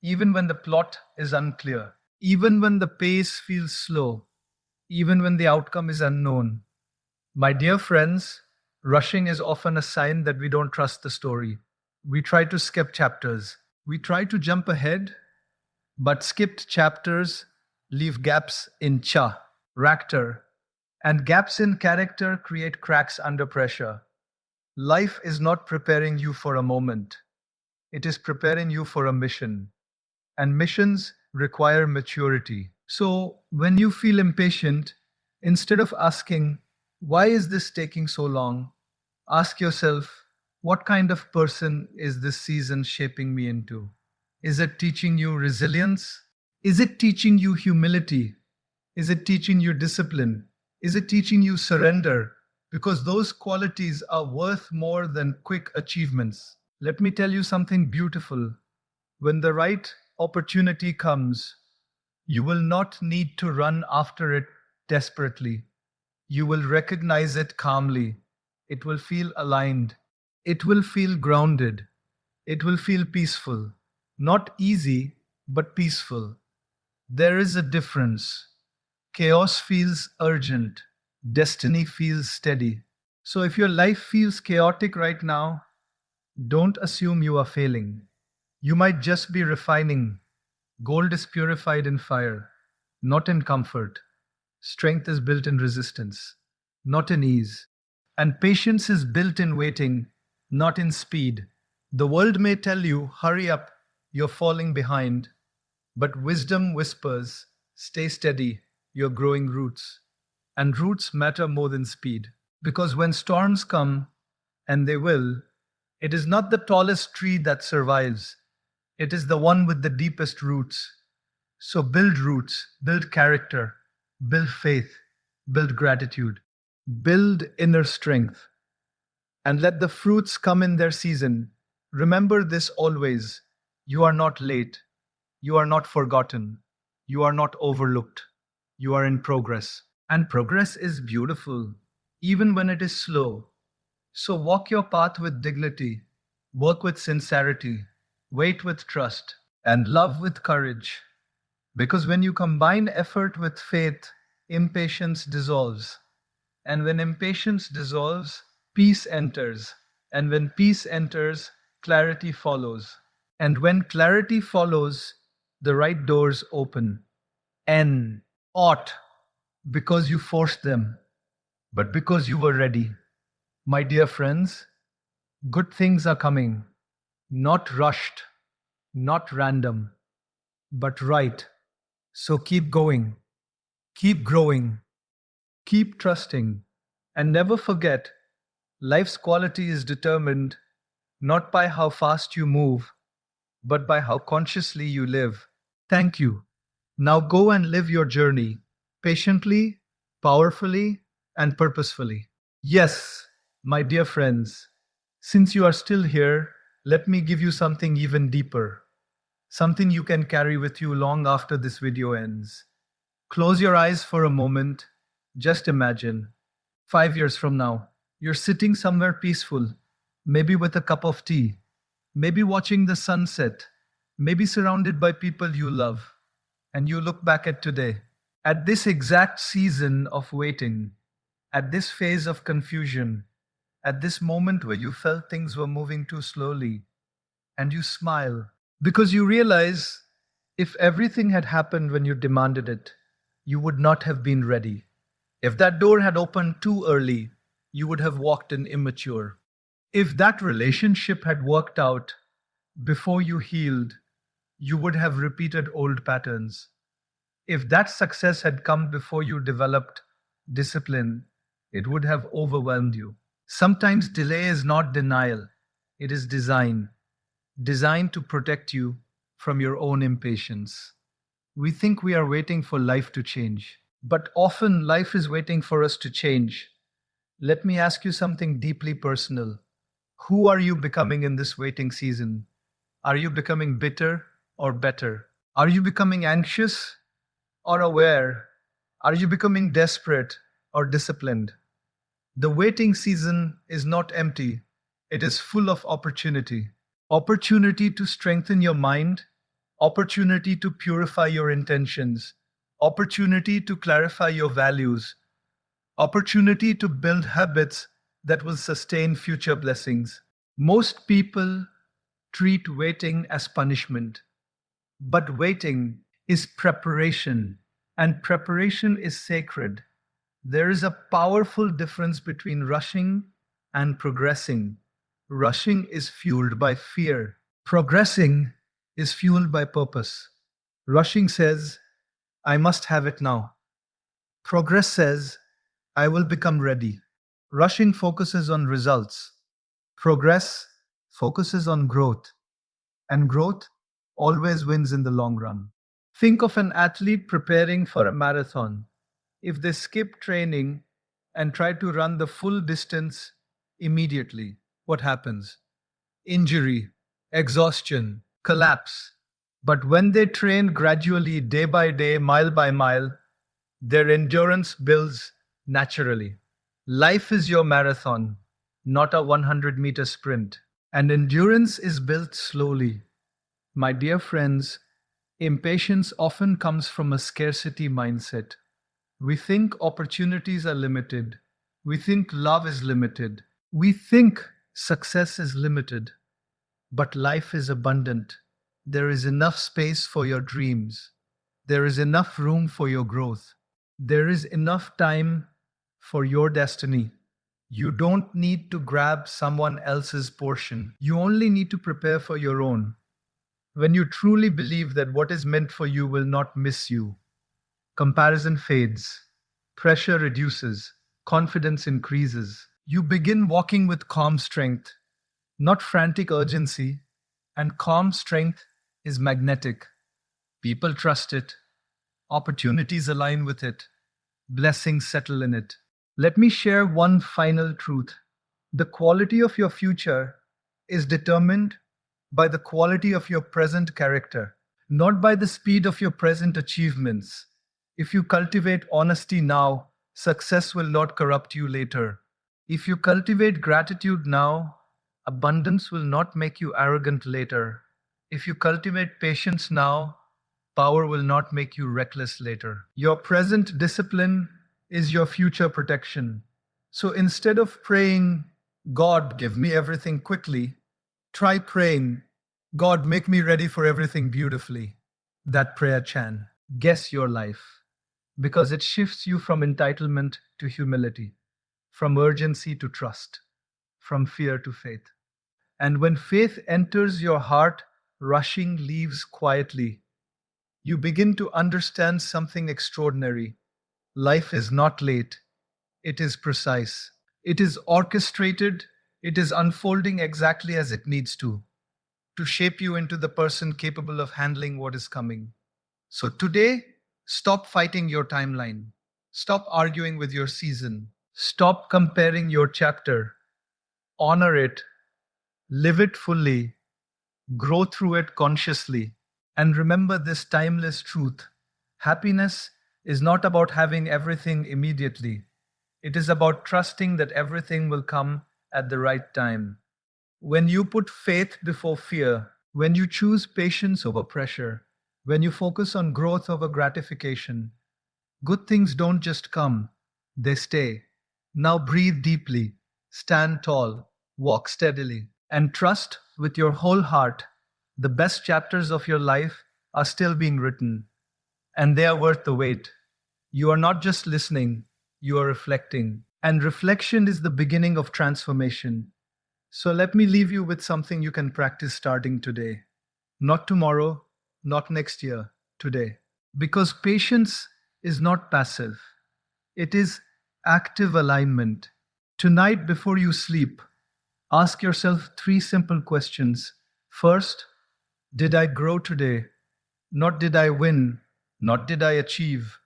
S1: even when the plot is unclear, even when the pace feels slow, even when the outcome is unknown. My dear friends, rushing is often a sign that we don't trust the story. We try to skip chapters, we try to jump ahead, but skipped chapters leave gaps in character, and gaps in character create cracks under pressure. Life is not preparing you for a moment, it is preparing you for a mission. And missions require maturity. So, when you feel impatient, instead of asking, why is this taking so long? Ask yourself, what kind of person is this season shaping me into? Is it teaching you resilience? Is it teaching you humility? Is it teaching you discipline? Is it teaching you surrender? Because those qualities are worth more than quick achievements. Let me tell you something beautiful. When the right opportunity comes, you will not need to run after it desperately. You will recognize it calmly. It will feel aligned. It will feel grounded. It will feel peaceful. Not easy, but peaceful. There is a difference. Chaos feels urgent. Destiny feels steady. So if your life feels chaotic right now, don't assume you are failing. You might just be refining. Gold is purified in fire, not in comfort. Strength is built in resistance, not in ease. And patience is built in waiting, not in speed. The world may tell you, hurry up, you're falling behind. But wisdom whispers, stay steady, you're growing roots. And roots matter more than speed. Because when storms come, and they will, it is not the tallest tree that survives, it is the one with the deepest roots. So build roots, build character, build faith, build gratitude, build inner strength, and let the fruits come in their season. Remember this always: you are not late, you are not forgotten, you are not overlooked, you are in progress. And progress is beautiful, even when it is slow. So walk your path with dignity, work with sincerity, wait with trust, and love with courage. Because when you combine effort with faith, impatience dissolves. And when impatience dissolves, peace enters. And when peace enters, clarity follows. And when clarity follows, the right doors open. N. Ought. Because you forced them, but because you were ready. My dear friends, good things are coming. Not rushed, not random, but right. So keep going, keep growing, keep trusting, and never forget life's quality is determined not by how fast you move, but by how consciously you live. Thank you. Now go and live your journey patiently, powerfully, and purposefully. Yes, my dear friends, since you are still here, let me give you something even deeper, something you can carry with you long after this video ends. Close your eyes for a moment. Just imagine 5 years from now, you're sitting somewhere peaceful, maybe with a cup of tea, maybe watching the sunset, maybe surrounded by people you love, and you look back at today, at this exact season of waiting, at this phase of confusion, at this moment where you felt things were moving too slowly, and you smile because you realize if everything had happened when you demanded it, you would not have been ready. If that door had opened too early, you would have walked in immature. If that relationship had worked out before you healed, you would have repeated old patterns. If that success had come before you developed discipline, it would have overwhelmed you. Sometimes delay is not denial, it is design, designed to protect you from your own impatience. We think we are waiting for life to change, but often life is waiting for us to change. Let me ask you something deeply personal. Who are you becoming in this waiting season? Are you becoming bitter or better? Are you becoming anxious or aware? Are you becoming desperate or disciplined? The waiting season is not empty, it is full of opportunity. Opportunity to strengthen your mind, opportunity to purify your intentions, opportunity to clarify your values, opportunity to build habits that will sustain future blessings. Most people treat waiting as punishment, but waiting is preparation, and preparation is sacred. There is a powerful difference between rushing and progressing. Rushing is fueled by fear. Progressing is fueled by purpose. Rushing says, I must have it now. Progress says, I will become ready. Rushing focuses on results. Progress focuses on growth. And growth always wins in the long run. Think of an athlete preparing for a marathon. If they skip training and try to run the full distance immediately, what happens? Injury, exhaustion, collapse. But when they train gradually, day by day, mile by mile, their endurance builds naturally. Life is your marathon, not a 100-meter sprint. And endurance is built slowly. My dear friends, impatience often comes from a scarcity mindset. We think opportunities are limited. We think love is limited. We think success is limited. But life is abundant. There is enough space for your dreams. There is enough room for your growth. There is enough time for your destiny. You don't need to grab someone else's portion. You only need to prepare for your own. When you truly believe that what is meant for you will not miss you, comparison fades, pressure reduces, confidence increases. You begin walking with calm strength, not frantic urgency, and calm strength is magnetic. People trust it, opportunities align with it, blessings settle in it. Let me share one final truth. The quality of your future is determined by the quality of your present character, not by the speed of your present achievements. If you cultivate honesty now, success will not corrupt you later. If you cultivate gratitude now, abundance will not make you arrogant later. If you cultivate patience now, Power will not make you reckless later. Your present discipline is your future protection. So instead of praying, God, give me everything quickly, try praying, God, make me ready for everything beautifully. That prayer chant, guess your life, because it shifts you from entitlement to humility, from urgency to trust, from fear to faith. And when faith enters your heart, rushing leaves quietly. You begin to understand something extraordinary. Life is not late, it is precise. It is orchestrated, it is unfolding exactly as it needs to shape you into the person capable of handling what is coming. So today, stop fighting your timeline. Stop arguing with your season. Stop comparing your chapter. Honor it, live it fully, grow through it consciously. And remember this timeless truth: happiness is not about having everything immediately, it is about trusting that everything will come at the right time. When you put faith before fear, when you choose patience over pressure, when you focus on growth over gratification, good things don't just come, they stay. Now breathe deeply, stand tall, walk steadily, and trust with your whole heart. The best chapters of your life are still being written, and they are worth the wait. You are not just listening, you are reflecting. And reflection is the beginning of transformation. So let me leave you with something you can practice starting today. Not tomorrow, not next year, today. Because patience is not passive, it is active alignment. Tonight, before you sleep, ask yourself three simple questions. First, did I grow today? Not did I win, not did I achieve,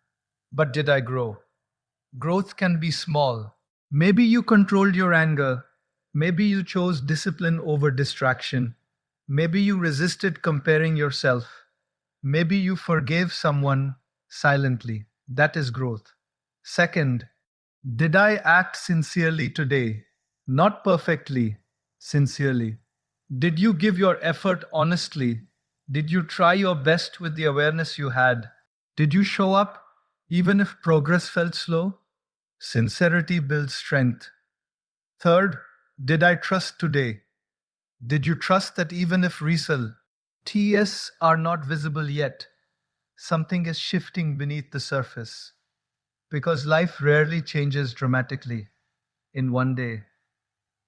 S1: but did I grow? Growth can be small. Maybe you controlled your anger. Maybe you chose discipline over distraction. Maybe you resisted comparing yourself. Maybe you forgave someone silently. That is growth. Second, did I act sincerely today? Not perfectly, sincerely. Did you give your effort honestly? Did you try your best with the awareness you had? Did you show up even if progress felt slow? Sincerity builds strength. Third, did I trust today? Did you trust that even if results are not visible yet, something is shifting beneath the surface? Because life rarely changes dramatically in one day.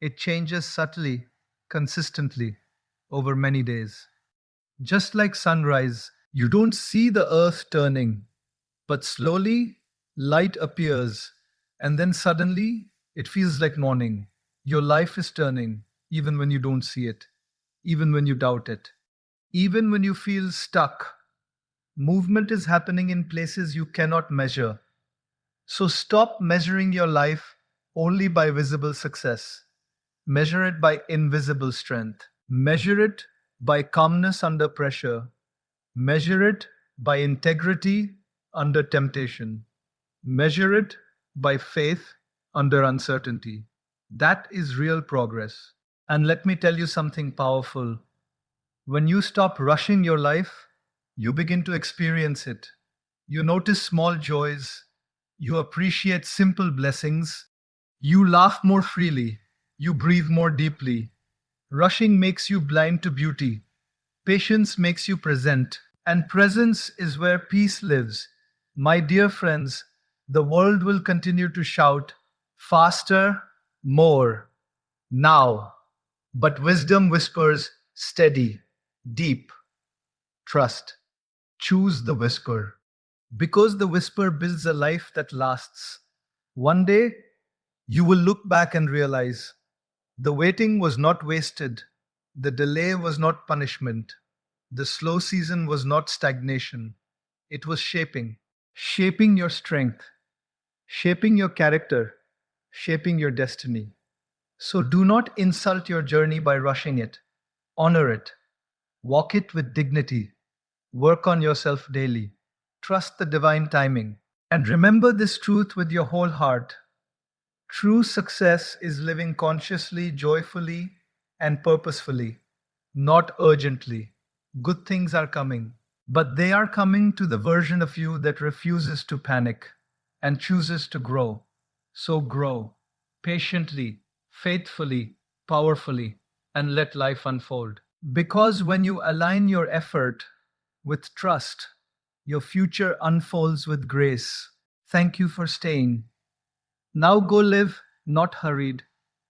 S1: It changes subtly, consistently, over many days. Just like sunrise, you don't see the earth turning, but slowly light appears, and then suddenly it feels like morning. Your life is turning, even when you don't see it, even when you doubt it, even when you feel stuck. Movement is happening in places you cannot measure. So stop measuring your life only by visible success. Measure it by invisible strength. Measure it by calmness under pressure. Measure it by integrity under temptation. Measure it by faith under uncertainty. That is real progress. And let me tell you something powerful. When you stop rushing your life, you begin to experience it. You notice small joys. You appreciate simple blessings. You laugh more freely. You breathe more deeply. Rushing makes you blind to beauty. Patience makes you present. And presence is where peace lives. My dear friends, the world will continue to shout faster, more, now. But wisdom whispers steady, deep, trust. Choose the whisper. Because the whisper builds a life that lasts. One day, you will look back and realize the waiting was not wasted, the delay was not punishment, the slow season was not stagnation. It was shaping. Shaping your strength, shaping your character, shaping your destiny. So do not insult your journey by rushing it. Honor it. Walk it with dignity. Work on yourself daily. Trust the divine timing. And remember this truth with your whole heart. True success is living consciously, joyfully, and purposefully, not urgently. Good things are coming. but they are coming to the version of you that refuses to panic and chooses to grow. So grow patiently, faithfully, powerfully, and let life unfold. Because when you align your effort with trust, your future unfolds with grace. Thank you for staying. Now go live, not hurried,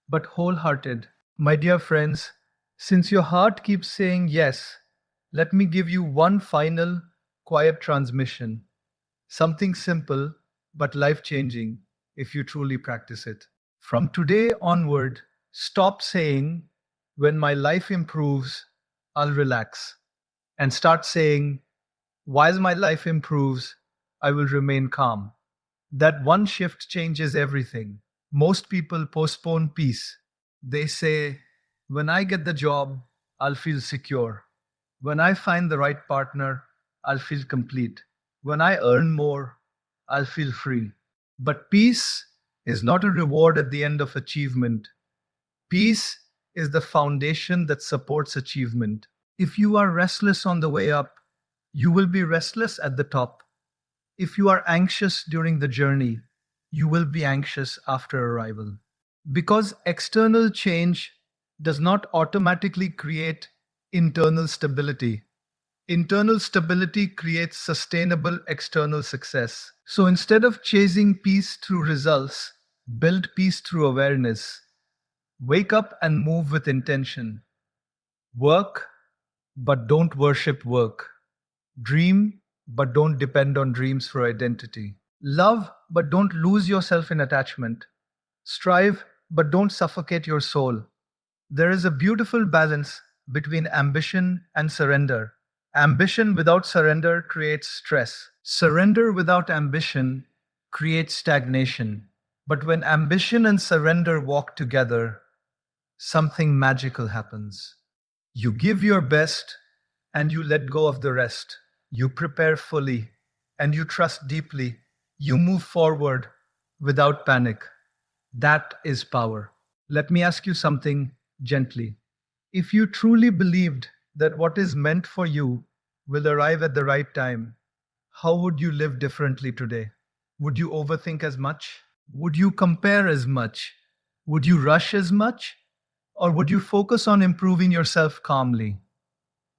S1: but wholehearted. My dear friends, since your heart keeps saying yes, let me give you one final, quiet transmission. Something simple, but life changing if you truly practice it. From today onward, stop saying, when my life improves, I'll relax. And start saying, while my life improves, I will remain calm. That one shift changes everything. Most people postpone peace. They say, when I get the job, I'll feel secure. When I find the right partner, I'll feel complete. When I earn more, I'll feel free. But peace is not a reward at the end of achievement. Peace is the foundation that supports achievement. If you are restless on the way up, you will be restless at the top. If you are anxious during the journey, you will be anxious after arrival. Because external change does not automatically create internal stability. Internal stability creates sustainable external success. So instead of chasing peace through results, build peace through awareness. Wake up and move with intention. Work, but don't worship work. Dream, but don't depend on dreams for identity. Love, but don't lose yourself in attachment. Strive, but don't suffocate your soul. There is a beautiful balance between ambition and surrender. Ambition without surrender creates stress. Surrender without ambition creates stagnation. But when ambition and surrender walk together, something magical happens. You give your best and you let go of the rest. You prepare fully and you trust deeply. You move forward without panic. That is power. Let me ask you something gently. If you truly believed that what is meant for you will arrive at the right time, how would you live differently today? Would you overthink as much? Would you compare as much? Would you rush as much? Or would you focus on improving yourself calmly?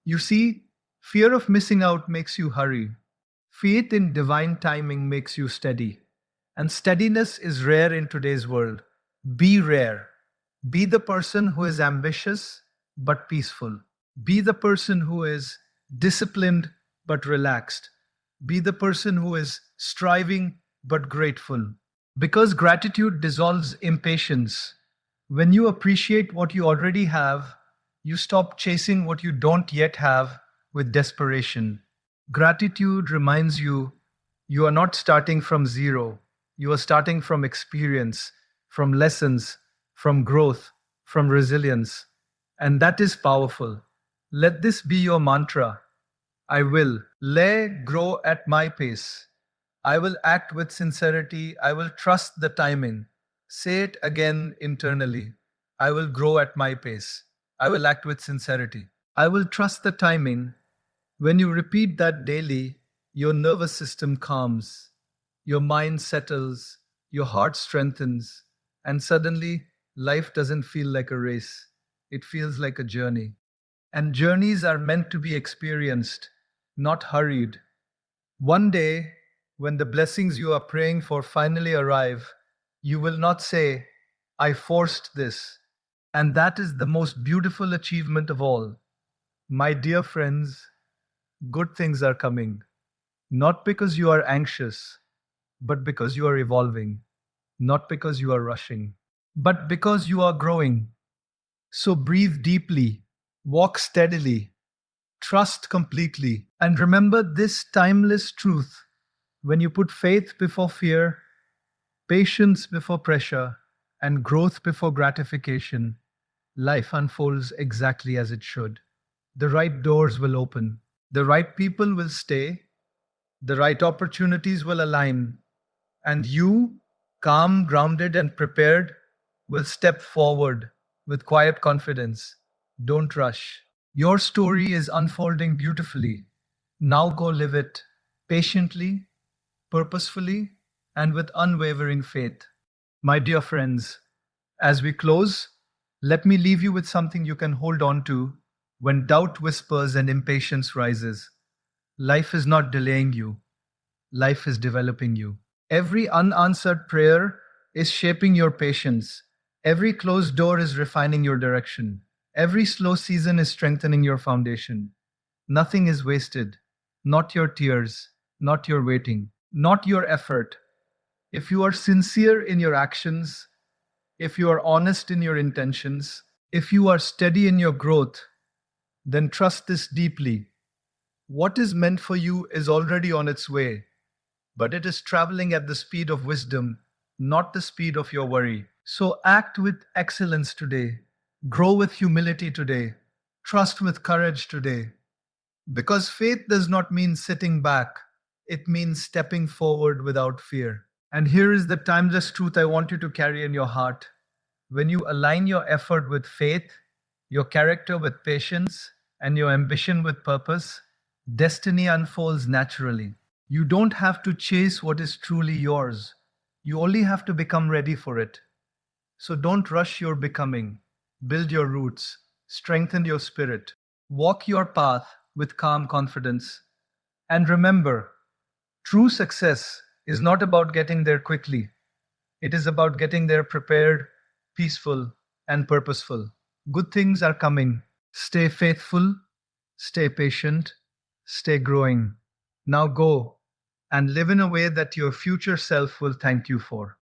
S1: You see, fear of missing out makes you hurry. Faith in divine timing makes you steady. And steadiness is rare in today's world. Be rare. Be the person who is ambitious but peaceful. Be the person who is disciplined but relaxed. Be the person who is striving but grateful. Because gratitude dissolves impatience. When you appreciate what you already have, you stop chasing what you don't yet have with desperation. Gratitude reminds you you are not starting from zero. You are starting from experience, from lessons, from growth, from resilience. And that is powerful. Let this be your mantra. I will lay grow at my pace. I will act with sincerity. I will trust the timing. Say it again internally. I will grow at my pace. I will act with sincerity. I will trust the timing. When you repeat that daily, your nervous system calms, your mind settles, your heart strengthens, and suddenly life doesn't feel like a race. It feels like a journey. And journeys are meant to be experienced, not hurried. One day, when the blessings you are praying for finally arrive, you will not say, I forced this. And that is the most beautiful achievement of all. My dear friends, good things are coming. Not because you are anxious, but because you are evolving. Not because you are rushing, but because you are growing. So breathe deeply, walk steadily, trust completely, and remember this timeless truth. When you put faith before fear, patience before pressure, and growth before gratification, life unfolds exactly as it should. The right doors will open, the right people will stay, the right opportunities will align, and you, calm, grounded, and prepared, will step forward with quiet confidence. Don't rush. Your story is unfolding beautifully. Now go live it patiently, purposefully, and with unwavering faith. My dear friends, as we close, let me leave you with something you can hold on to when doubt whispers and impatience rises. Life is not delaying you, life is developing you. Every unanswered prayer is shaping your patience. Every closed door is refining your direction. Every slow season is strengthening your foundation. Nothing is wasted. Not your tears, not your waiting, not your effort. If you are sincere in your actions, if you are honest in your intentions, if you are steady in your growth, then trust this deeply. What is meant for you is already on its way, but it is traveling at the speed of wisdom, not the speed of your worry. So act with excellence today, grow with humility today, trust with courage today. Because faith does not mean sitting back, it means stepping forward without fear. And here is the timeless truth I want you to carry in your heart. When you align your effort with faith, your character with patience, and your ambition with purpose, destiny unfolds naturally. You don't have to chase what is truly yours. You only have to become ready for it. So don't rush your becoming. Build your roots, strengthen your spirit, walk your path with calm confidence. And remember, true success is not about getting there quickly. It is about getting there prepared, peaceful, and purposeful. Good things are coming. Stay faithful, stay patient, stay growing. Now go and live in a way that your future self will thank you for.